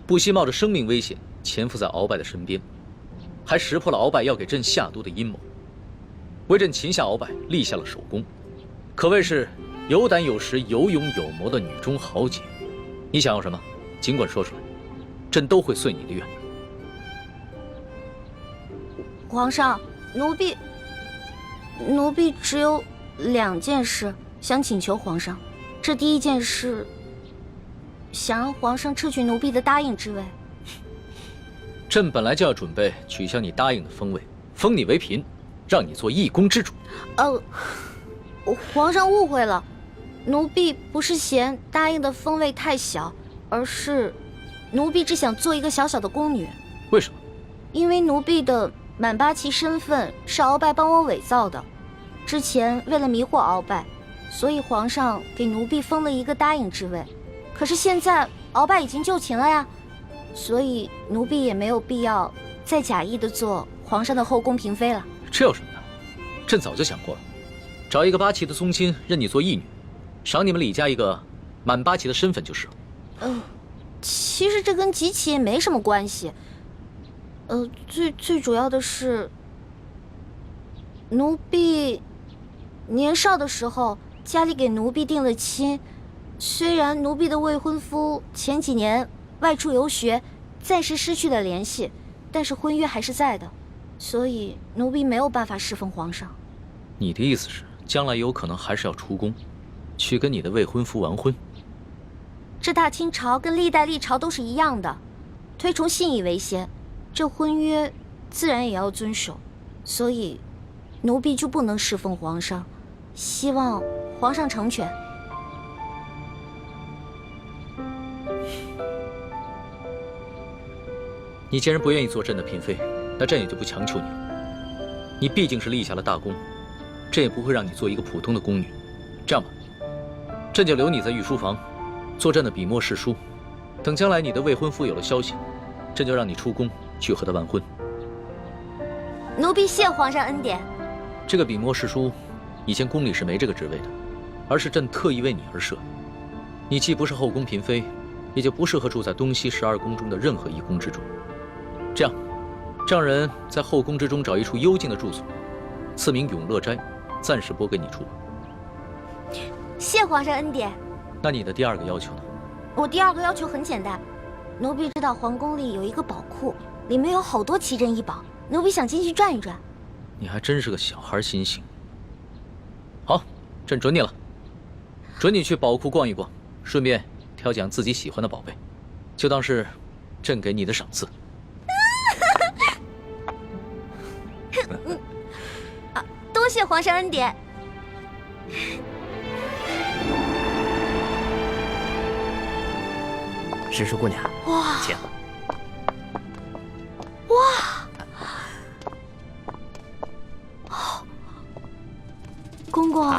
[SPEAKER 2] 不惜冒着生命危险潜伏在鳌拜的身边，还识破了鳌拜要给朕下毒的阴谋，为朕擒下鳌拜立下了首功，可谓是有胆有识、有勇有谋的女中豪杰。你想要什么，尽管说出来，朕都会遂你的愿。
[SPEAKER 1] 皇上，奴婢只有2件事想请求皇上。这第一件事，想让皇上撤去奴婢的答应之位。
[SPEAKER 2] 朕本来就要准备取消你答应的封位，封你为嫔，让你做一宫之主。
[SPEAKER 1] 皇上误会了，奴婢不是嫌答应的封位太小，而是奴婢只想做一个小小的宫女。
[SPEAKER 2] 为什么？
[SPEAKER 1] 因为奴婢的满八旗身份是鳌拜帮我伪造的，之前为了迷惑鳌拜，所以皇上给奴婢封了一个答应之位。可是现在鳌拜已经就擒了呀，所以奴婢也没有必要再假意的做皇上的后宫嫔妃了。
[SPEAKER 2] 这有什么的？朕早就想过了，找一个八旗的宗亲认你做义女，赏你们李家一个满八旗的身份就是了。
[SPEAKER 1] 其实这跟几起也没什么关系。最主要的是，奴婢年少的时候家里给奴婢定了亲，虽然奴婢的未婚夫前几年外出游学，暂时失去了联系，但是婚约还是在的，所以奴婢没有办法侍奉皇上。
[SPEAKER 2] 你的意思是，将来有可能还是要出宫，去跟你的未婚夫完婚？
[SPEAKER 1] 这大清朝跟历代历朝都是一样的，推崇信义为先，这婚约自然也要遵守，所以奴婢就不能侍奉皇上，希望皇上成全。
[SPEAKER 2] 你既然不愿意做朕的嫔妃，那朕也就不强求你了。你毕竟是立下了大功，朕也不会让你做一个普通的宫女。这样吧，朕就留你在御书房，做朕的笔墨侍书。等将来你的未婚夫有了消息，朕就让你出宫去和他完婚。
[SPEAKER 1] 奴婢谢皇上恩典。
[SPEAKER 2] 这个笔墨侍书，以前宫里是没这个职位的，而是朕特意为你而设。你既不是后宫嫔妃，也就不适合住在东西12宫中的任何一宫之中。这样，让人在后宫之中找一处幽静的住所，赐名永乐斋，暂时拨给你住。
[SPEAKER 1] 谢皇上恩典。
[SPEAKER 2] 那你的第2个要求呢？
[SPEAKER 1] 我第2个要求很简单，奴婢知道皇宫里有一个宝库，里面有好多奇珍异宝，奴婢想进去转一转。
[SPEAKER 2] 你还真是个小孩心性。好，朕准你了，准你去宝库逛一逛，顺便挑拣自己喜欢的宝贝，就当是朕给你的赏赐。
[SPEAKER 1] 多谢皇上恩典。
[SPEAKER 3] 石叔姑娘，
[SPEAKER 1] 哇，
[SPEAKER 3] 请。
[SPEAKER 1] 公公，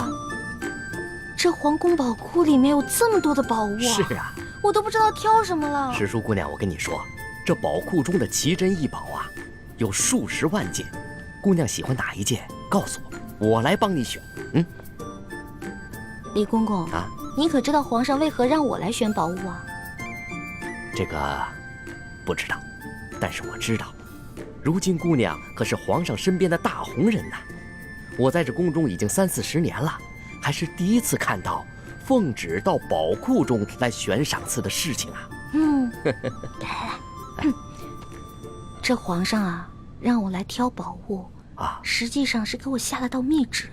[SPEAKER 1] 这皇宫宝库里面有这么多的宝物啊！
[SPEAKER 3] 是啊，
[SPEAKER 1] 我都不知道挑什么了。
[SPEAKER 3] 石叔姑娘，我跟你说，这宝库中的奇珍异宝啊，有数十万件。姑娘喜欢哪一件，告诉我，我来帮你选。
[SPEAKER 1] 李公公
[SPEAKER 3] 啊，
[SPEAKER 1] 你可知道皇上为何让我来选宝物啊？
[SPEAKER 3] 这个不知道，但是我知道，如今姑娘可是皇上身边的大红人呐。我在这宫中已经30-40年了，还是第一次看到奉旨到宝库中来选赏赐的事情啊。
[SPEAKER 1] 来，这皇上啊，让我来挑宝物
[SPEAKER 3] 啊，
[SPEAKER 1] 实际上是给我下了道密旨，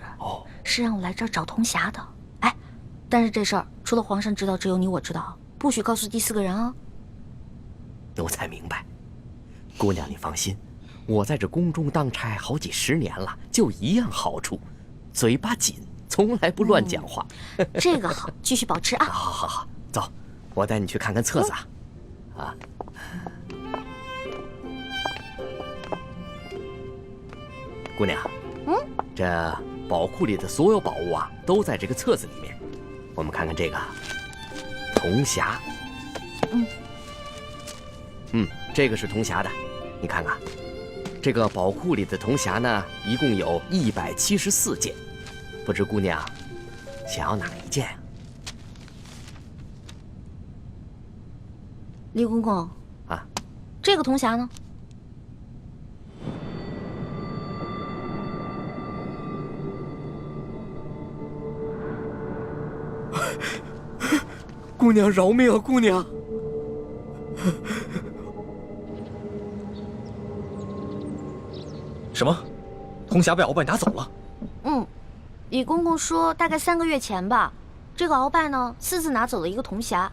[SPEAKER 1] 是让我来这儿找铜匣的。哎，但是这事儿除了皇上知道，只有你我知道，不许告诉第4个人啊。
[SPEAKER 3] 奴才明白，姑娘你放心。我在这宫中当差好几10年了，就一样好处，嘴巴紧，从来不乱讲话。
[SPEAKER 1] 这个好，继续保持啊！
[SPEAKER 3] 好，走，我带你去看看册子啊。姑娘，这宝库里的所有宝物啊，都在这个册子里面。我们看看这个铜匣，这个是铜匣的，你看看。这个宝库里的铜匣呢，一共有174件，不知姑娘想要哪一件啊？
[SPEAKER 1] 李公公
[SPEAKER 3] 啊，
[SPEAKER 1] 这个铜匣呢？
[SPEAKER 3] 姑娘饶命啊，姑娘！
[SPEAKER 6] 什么？铜匣被鳌拜拿走了？
[SPEAKER 1] 李公公说大概3个月前吧，这个鳌拜呢私自拿走了一个铜匣，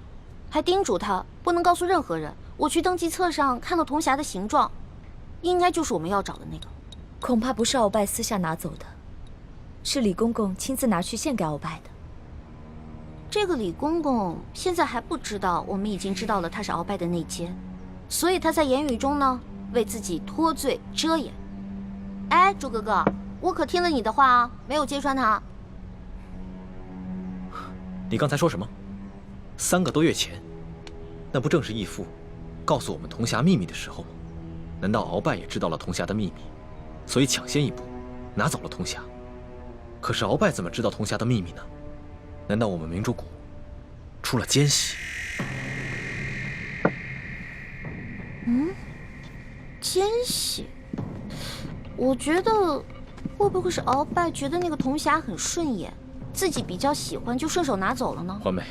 [SPEAKER 1] 还叮嘱他不能告诉任何人。我去登记册上看到铜匣的形状，应该就是我们要找的那个。
[SPEAKER 5] 恐怕不是鳌拜私下拿走的，是李公公亲自拿去献给鳌拜的。
[SPEAKER 1] 这个李公公现在还不知道，我们已经知道了他是鳌拜的内奸，所以他在言语中呢为自己脱罪遮掩。哎，朱哥哥，我可听了你的话啊，没有揭穿他。
[SPEAKER 6] 你刚才说什么？3个多月前，那不正是义父告诉我们铜匣秘密的时候吗？难道鳌拜也知道了铜匣的秘密，所以抢先一步拿走了铜匣？可是鳌拜怎么知道铜匣的秘密呢？难道我们明珠谷出了奸细？
[SPEAKER 1] 奸细？我觉得会不会是鳌拜觉得那个铜匣很顺眼，自己比较喜欢，就顺手拿走了呢？
[SPEAKER 6] 环美，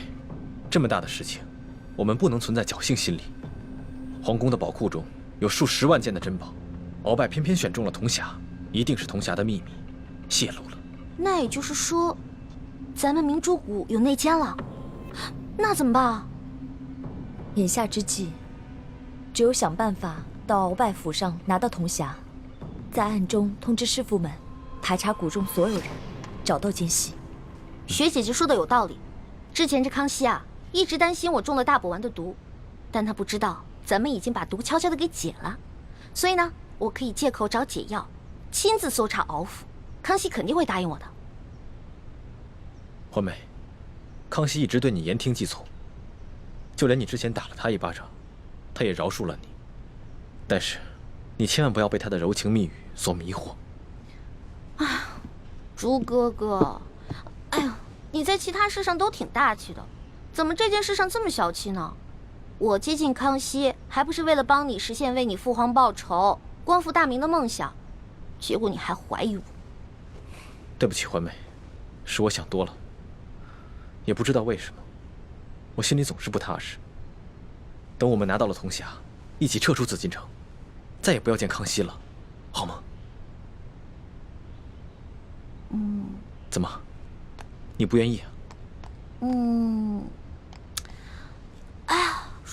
[SPEAKER 6] 这么大的事情，我们不能存在侥幸心理。皇宫的宝库中有数10万件的珍宝，鳌拜偏偏选中了铜匣，一定是铜匣的秘密泄露了。
[SPEAKER 1] 那也就是说，咱们明珠谷有内奸了，那怎么办啊？
[SPEAKER 5] 眼下之计，只有想办法到鳌拜府上拿到铜匣，在暗中通知师傅们排查谷中所有人，找到奸细。
[SPEAKER 1] 学姐姐说的有道理，之前这康熙啊，一直担心我中了大补丸的毒，但他不知道咱们已经把毒悄悄的给解了，所以呢，我可以借口找解药，亲自搜查鳌府，康熙肯定会答应我的。
[SPEAKER 6] 环美，康熙一直对你言听计从，就连你之前打了他一巴掌，他也饶恕了你。但是，你千万不要被他的柔情蜜语所迷惑。
[SPEAKER 1] 朱哥哥，哎呦，你在其他事上都挺大气的，怎么这件事上这么小气呢？我接近康熙，还不是为了帮你实现为你父皇报仇、光复大明的梦想，结果你还怀疑我。
[SPEAKER 6] 对不起，环美，是我想多了。也不知道为什么，我心里总是不踏实。等我们拿到了铜匣，一起撤出紫禁城，再也不要见康熙了，好吗？怎么，你不愿意啊？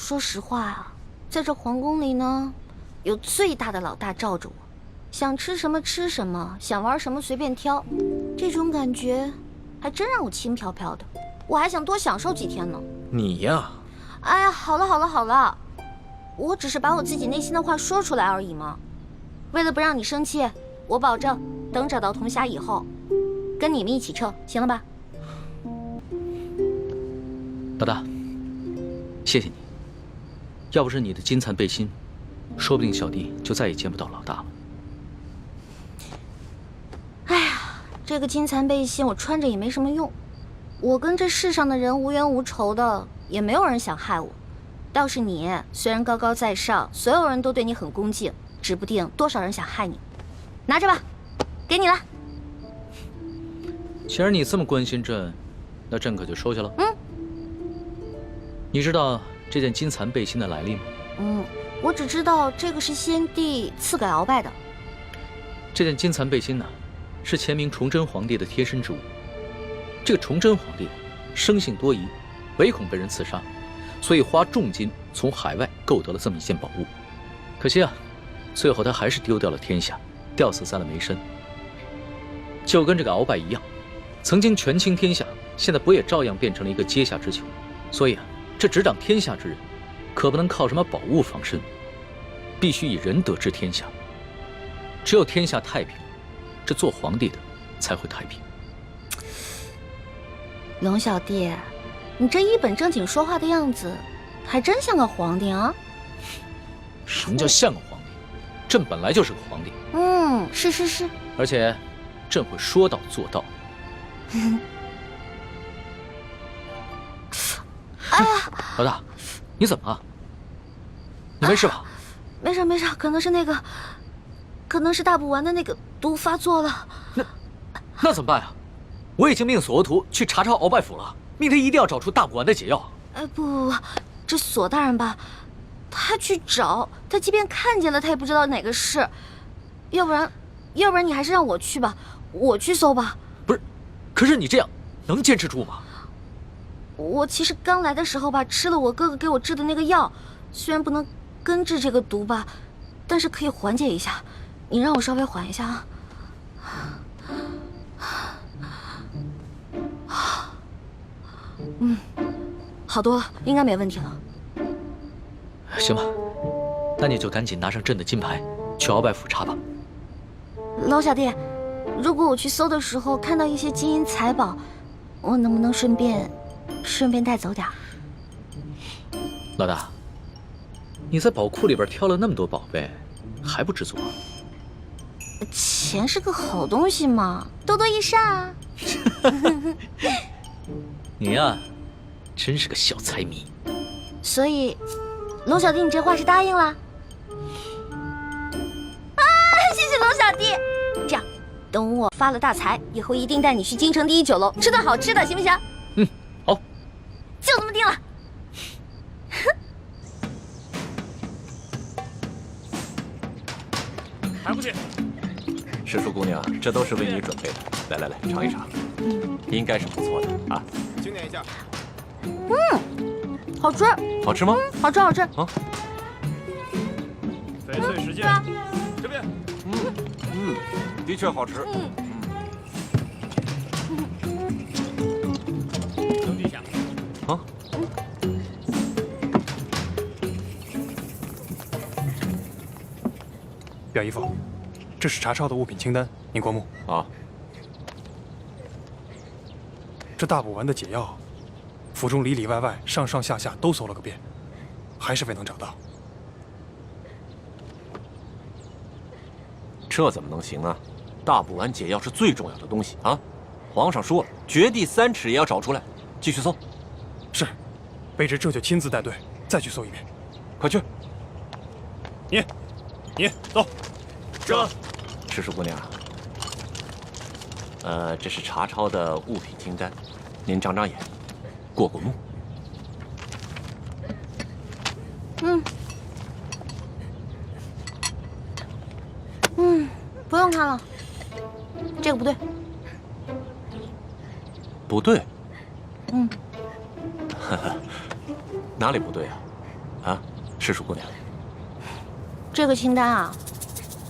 [SPEAKER 1] 说实话啊，在这皇宫里呢，有最大的老大罩着我，想吃什么吃什么，想玩什么随便挑，这种感觉还真让我轻飘飘的。我还想多享受几天呢。
[SPEAKER 6] 你呀，
[SPEAKER 1] 哎呀，好了好了好了，我只是把我自己内心的话说出来而已嘛。为了不让你生气，我保证等找到铜匣以后，跟你们一起撤，行了吧？
[SPEAKER 2] 老大，谢谢你。要不是你的金蚕背心，说不定小弟就再也见不到老大了。
[SPEAKER 1] 哎呀，这个金蚕背心我穿着也没什么用，我跟这世上的人无冤无仇的，也没有人想害我。倒是你，虽然高高在上，所有人都对你很恭敬，指不定多少人想害你。拿着吧，给你了。
[SPEAKER 2] 既然你这么关心朕，那朕可就收下了。你知道这件金蚕背心的来历吗？
[SPEAKER 1] 我只知道这个是先帝赐给鳌拜的。
[SPEAKER 2] 这件金蚕背心呢，是前明崇祯皇帝的贴身之物。这个崇祯皇帝生性多疑，唯恐被人刺杀，所以花重金从海外购得了这么一件宝物。可惜啊，最后他还是丢掉了天下，吊死在了梅山。就跟这个鳌拜一样，曾经权倾天下，现在不也照样变成了一个阶下之囚？所以啊，这执掌天下之人，可不能靠什么宝物防身，必须以仁德治天下。只有天下太平，这做皇帝的才会太平。
[SPEAKER 1] 龙小弟，你这一本正经说话的样子，还真像个皇帝啊！
[SPEAKER 2] 什么叫像个皇帝？朕本来就是个皇帝。
[SPEAKER 1] 是，
[SPEAKER 2] 而且，朕会说到做到。
[SPEAKER 1] 哎呀，
[SPEAKER 2] 老大，你怎么了？你没事吧？
[SPEAKER 1] 没事，可能是大补丸的那个毒发作了。
[SPEAKER 2] 那怎么办呀？我已经命索额图去查抄鳌拜府了，命他一定要找出大补丸的解药。
[SPEAKER 1] 不，这索大人吧，他去找，他即便看见了，他也不知道哪个是。要不然你还是让我去吧，我去搜吧。
[SPEAKER 2] 不是，可是你这样能坚持住吗？
[SPEAKER 1] 我其实刚来的时候吧，吃了我哥哥给我制的那个药，虽然不能根治这个毒吧，但是可以缓解一下。你让我稍微缓一下啊。好多了，应该没问题了。
[SPEAKER 2] 行吧，那你就赶紧拿上朕的金牌，去鳌拜府查吧。
[SPEAKER 1] 老小弟，如果我去搜的时候看到一些金银财宝，我能不能顺便带走点？
[SPEAKER 2] 老大，你在宝库里边挑了那么多宝贝，还不知足？
[SPEAKER 1] 钱是个好东西嘛，多多益善啊。
[SPEAKER 2] 你呀，真是个小财迷。
[SPEAKER 1] 所以，龙小弟，你这话是答应了？啊，谢谢龙小弟。这样，等我发了大财以后，一定带你去京城第一酒楼吃顿好吃的，行不行？
[SPEAKER 2] 好，
[SPEAKER 1] 就这么定了。
[SPEAKER 8] 还不去？师叔姑娘，这都是为你准备的。来，尝一尝，应该是不错的啊。
[SPEAKER 7] 经验一下。
[SPEAKER 1] 好吃。
[SPEAKER 8] 好吃吗？
[SPEAKER 1] 好吃。
[SPEAKER 8] 啊。
[SPEAKER 7] 翡翠时间，这边。
[SPEAKER 8] 的确好吃。
[SPEAKER 7] 扔地下。
[SPEAKER 8] 啊。
[SPEAKER 9] 表姨夫，这是查抄的物品清单，您过目。
[SPEAKER 8] 啊。
[SPEAKER 9] 这大补丸的解药，府中里里外外、上上下下都搜了个遍，还是未能找到。
[SPEAKER 8] 这怎么能行啊？大补丸解药是最重要的东西啊！皇上说了，掘地3尺也要找出来。继续搜。
[SPEAKER 9] 是，卑职这就亲自带队再去搜一遍。
[SPEAKER 8] 快去。
[SPEAKER 9] 你走。
[SPEAKER 8] 这，师叔姑娘，这是查抄的物品清单，您长长眼，过目。
[SPEAKER 1] 不用看了，这个不对。
[SPEAKER 8] 不对？哪里不对啊？赤鼠姑娘，
[SPEAKER 1] 这个清单啊，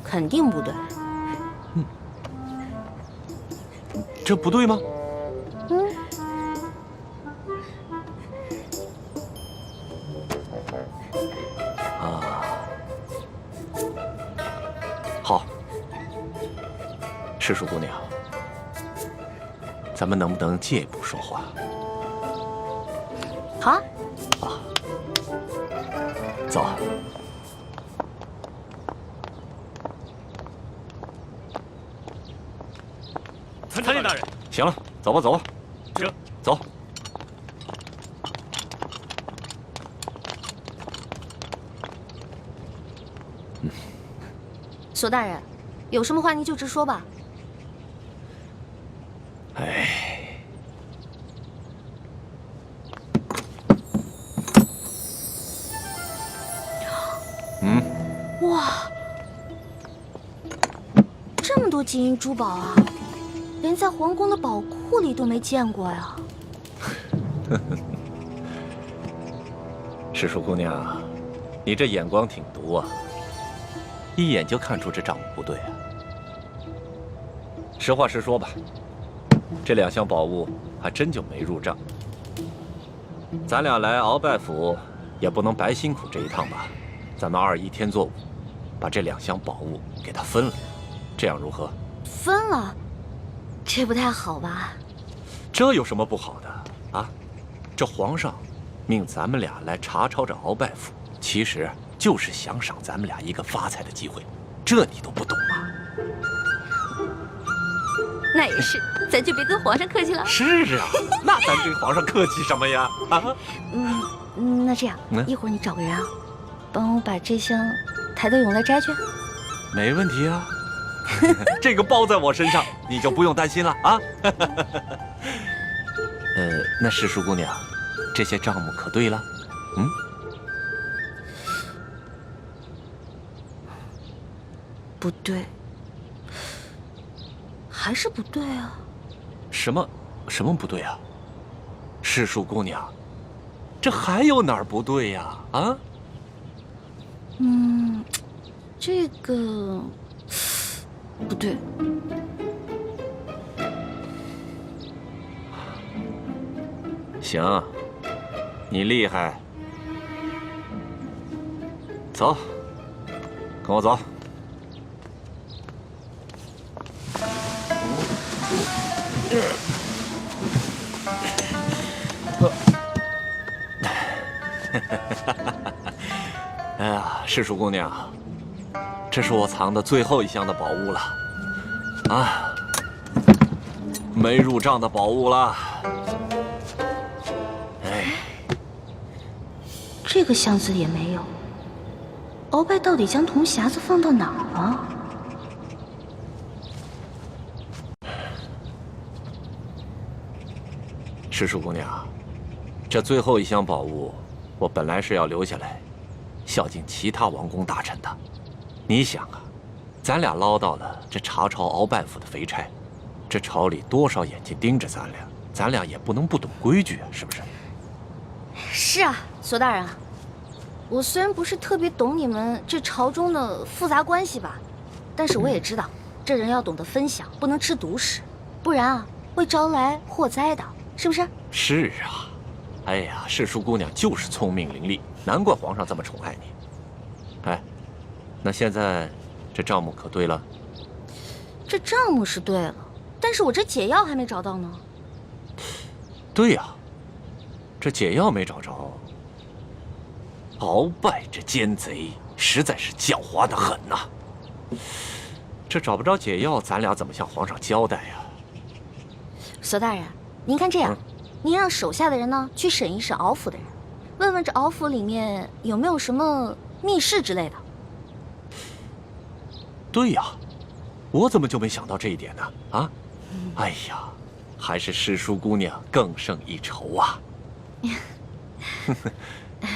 [SPEAKER 1] 肯定不对。
[SPEAKER 8] 这不对吗？好，赤鼠姑娘，咱们能不能借一步说话？
[SPEAKER 1] 好啊。
[SPEAKER 8] 走。
[SPEAKER 2] 参见大人。
[SPEAKER 8] 行了，走吧，走吧。
[SPEAKER 2] 行，
[SPEAKER 8] 走。
[SPEAKER 1] 索大人，有什么话您就直说吧。
[SPEAKER 8] 哎，
[SPEAKER 1] 哇，这么多金银珠宝啊，连在皇宫的宝库里都没见过呀。
[SPEAKER 8] 赤鼠姑娘，你这眼光挺毒啊，一眼就看出这账目不对啊。实话实说吧，这2箱宝物还真就没入账。咱俩来鳌拜府也不能白辛苦这一趟吧？咱们2:1天作5，把这2箱宝物给他分了，这样如何？
[SPEAKER 1] 分了，这不太好吧？
[SPEAKER 8] 这有什么不好的啊？这皇上命咱们俩来查抄这鳌拜府，其实就是想赏咱们俩一个发财的机会，这你都不懂吗？
[SPEAKER 1] 那也是，咱就别跟皇上客气了。
[SPEAKER 8] 是啊，那咱跟皇上客气什么呀？啊，
[SPEAKER 1] 那这样，一会儿你找个人啊，帮我把这箱抬到永乐斋去。
[SPEAKER 8] 没问题啊，这个包在我身上，你就不用担心了啊。那世叔姑娘，这些账目可对了？
[SPEAKER 1] 不对，还是不对啊？
[SPEAKER 8] 什么不对啊？世叔姑娘，这还有哪儿不对呀？啊？
[SPEAKER 1] 这个不对。
[SPEAKER 8] 行，你厉害。走，跟我走。哎呀，世叔姑娘，这是我藏的最后1箱的宝物了，啊，没入账的宝物了。哎，
[SPEAKER 1] 这个箱子里也没有。鳌拜到底将铜匣子放到哪儿了？
[SPEAKER 8] 世叔姑娘，这最后1箱宝物，我本来是要留下来，孝敬其他王公大臣的。你想啊，咱俩捞到了这查抄鳌拜府的肥差，这朝里多少眼睛盯着咱俩也不能不懂规矩啊，是不是？
[SPEAKER 1] 是啊，索大人啊，我虽然不是特别懂你们这朝中的复杂关系吧，但是我也知道，这人要懂得分享，不能吃独食，不然啊会招来祸灾的，是不是？
[SPEAKER 8] 是啊，哎呀，世叔姑娘就是聪明伶俐，难怪皇上这么宠爱你。哎，那现在这账目可对了？
[SPEAKER 1] 这账目是对了，但是我这解药还没找到呢。
[SPEAKER 8] 对呀，这解药没找着。鳌拜这奸贼实在是狡猾得很呐！这找不着解药，咱俩怎么向皇上交代呀？
[SPEAKER 1] 索大人，您看这样，您让手下的人呢去审一审鳌府的人，问问这鳌府里面有没有什么密室之类的。
[SPEAKER 8] 对呀，我怎么就没想到这一点呢？啊，哎呀，还是师叔姑娘更胜一筹啊！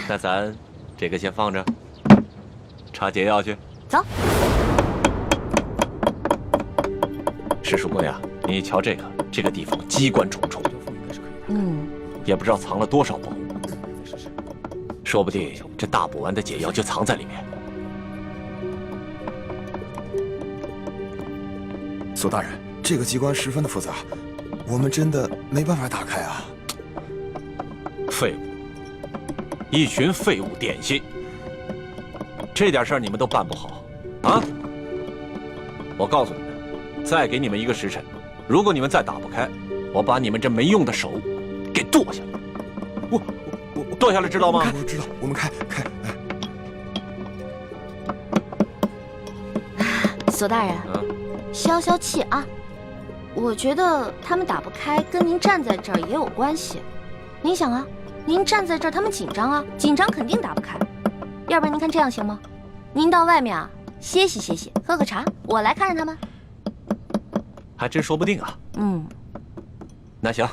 [SPEAKER 8] 那咱这个先放着，查解药去。
[SPEAKER 1] 走。
[SPEAKER 8] 师叔姑娘，你瞧这个地方机关重重，也不知道藏了多少宝物。说不定这大补丸的解药就藏在里面。
[SPEAKER 10] 索大人，这个机关十分的复杂，我们真的没办法打开啊！
[SPEAKER 8] 废物，一群废物点心，这点事儿你们都办不好啊！我告诉你们，再给你们1个时辰，如果你们再打不开，我把你们这没用的手给剁下来。我剁下来知道吗？
[SPEAKER 10] 我知道，我们开。
[SPEAKER 1] 索大人，消消气啊！我觉得他们打不开，跟您站在这儿也有关系。您想啊，您站在这儿，他们紧张啊，紧张肯定打不开。要不然您看这样行吗？您到外面啊歇息，喝个茶，我来看着他们。
[SPEAKER 8] 还真说不定啊。那行，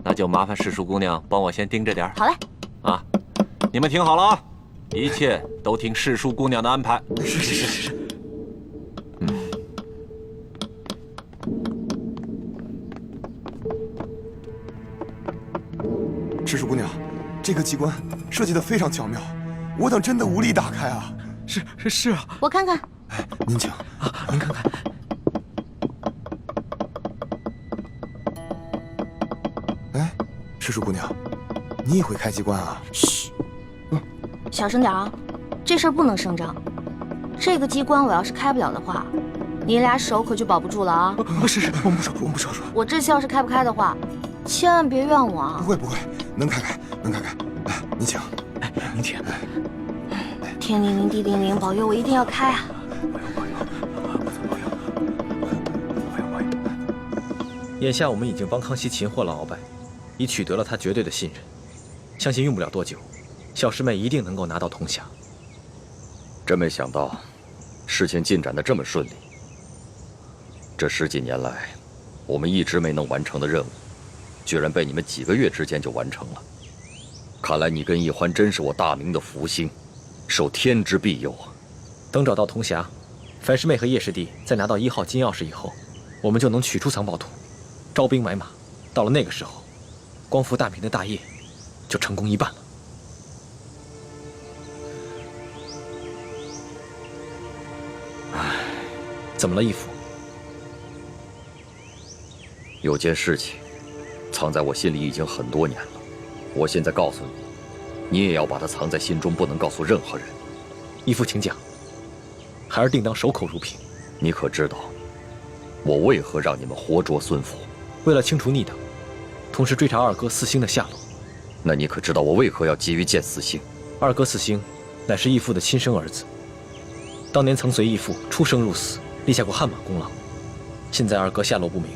[SPEAKER 8] 那就麻烦世淑姑娘帮我先盯着点儿。
[SPEAKER 1] 好嘞。
[SPEAKER 8] 啊，你们听好了啊，一切都听世淑姑娘的安排。
[SPEAKER 10] 是。世淑姑娘，这个机关设计得非常巧妙，我等真的无力打开啊！
[SPEAKER 9] 是啊，
[SPEAKER 1] 我看看。
[SPEAKER 10] 您请
[SPEAKER 9] 啊，您看看。
[SPEAKER 10] 哎，世淑姑娘，你也会开机关啊？
[SPEAKER 1] 嘘，小声点啊，这事儿不能声张。这个机关我要是开不了的话，你俩手可就保不住了啊！
[SPEAKER 10] 是，我们不说。
[SPEAKER 1] 我这次要是开不开的话，千万别怨我啊！
[SPEAKER 10] 不会，能开。来，您请。
[SPEAKER 9] 您请。
[SPEAKER 1] 天灵灵，地灵灵，保佑我一定要开啊！
[SPEAKER 6] 眼下我们已经帮康熙擒获了鳌拜，已取得了他绝对的信任，相信用不了多久，小师妹一定能够拿到铜匣。
[SPEAKER 11] 真没想到，事情进展得这么顺利。这10几年来，我们一直没能完成的任务，居然被你们几个月之间就完成了。看来你跟易欢真是我大明的福星，受天之庇佑啊！
[SPEAKER 6] 等找到铜匣，樊师妹和叶师弟再拿到1号金钥匙以后，我们就能取出藏宝图，招兵买马。到了那个时候，光复大明的大业就成功一半了。
[SPEAKER 11] 唉，
[SPEAKER 6] 怎么了，义父？
[SPEAKER 11] 有件事情藏在我心里已经很多年了，我现在告诉你，你也要把它藏在心中，不能告诉任何人。
[SPEAKER 6] 义父，请讲。孩儿定当守口如瓶。
[SPEAKER 11] 你可知道，我为何让你们活捉孙府？
[SPEAKER 6] 为了清除逆党，同时追查二哥四星的下落。
[SPEAKER 11] 那你可知道我为何要急于见四星？
[SPEAKER 6] 二哥四星乃是义父的亲生儿子，当年曾随义父出生入死，立下过汗马功劳。现在二哥下落不明，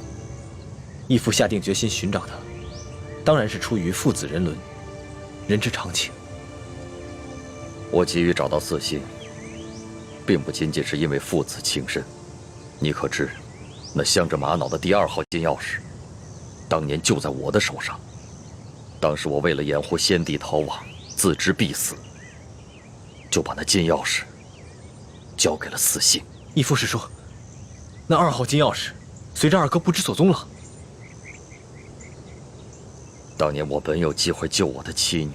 [SPEAKER 6] 义父下定决心寻找他，当然是出于父子人伦，人之常情。
[SPEAKER 11] 我急于找到四星，并不仅仅是因为父子情深。你可知，那镶着玛瑙的第2号金钥匙，当年就在我的手上。当时我为了掩护先帝逃亡，自知必死，就把那金钥匙交给了四星。
[SPEAKER 6] 义父是说，那2号金钥匙随着二哥不知所踪了。
[SPEAKER 11] 当年我本有机会救我的妻女，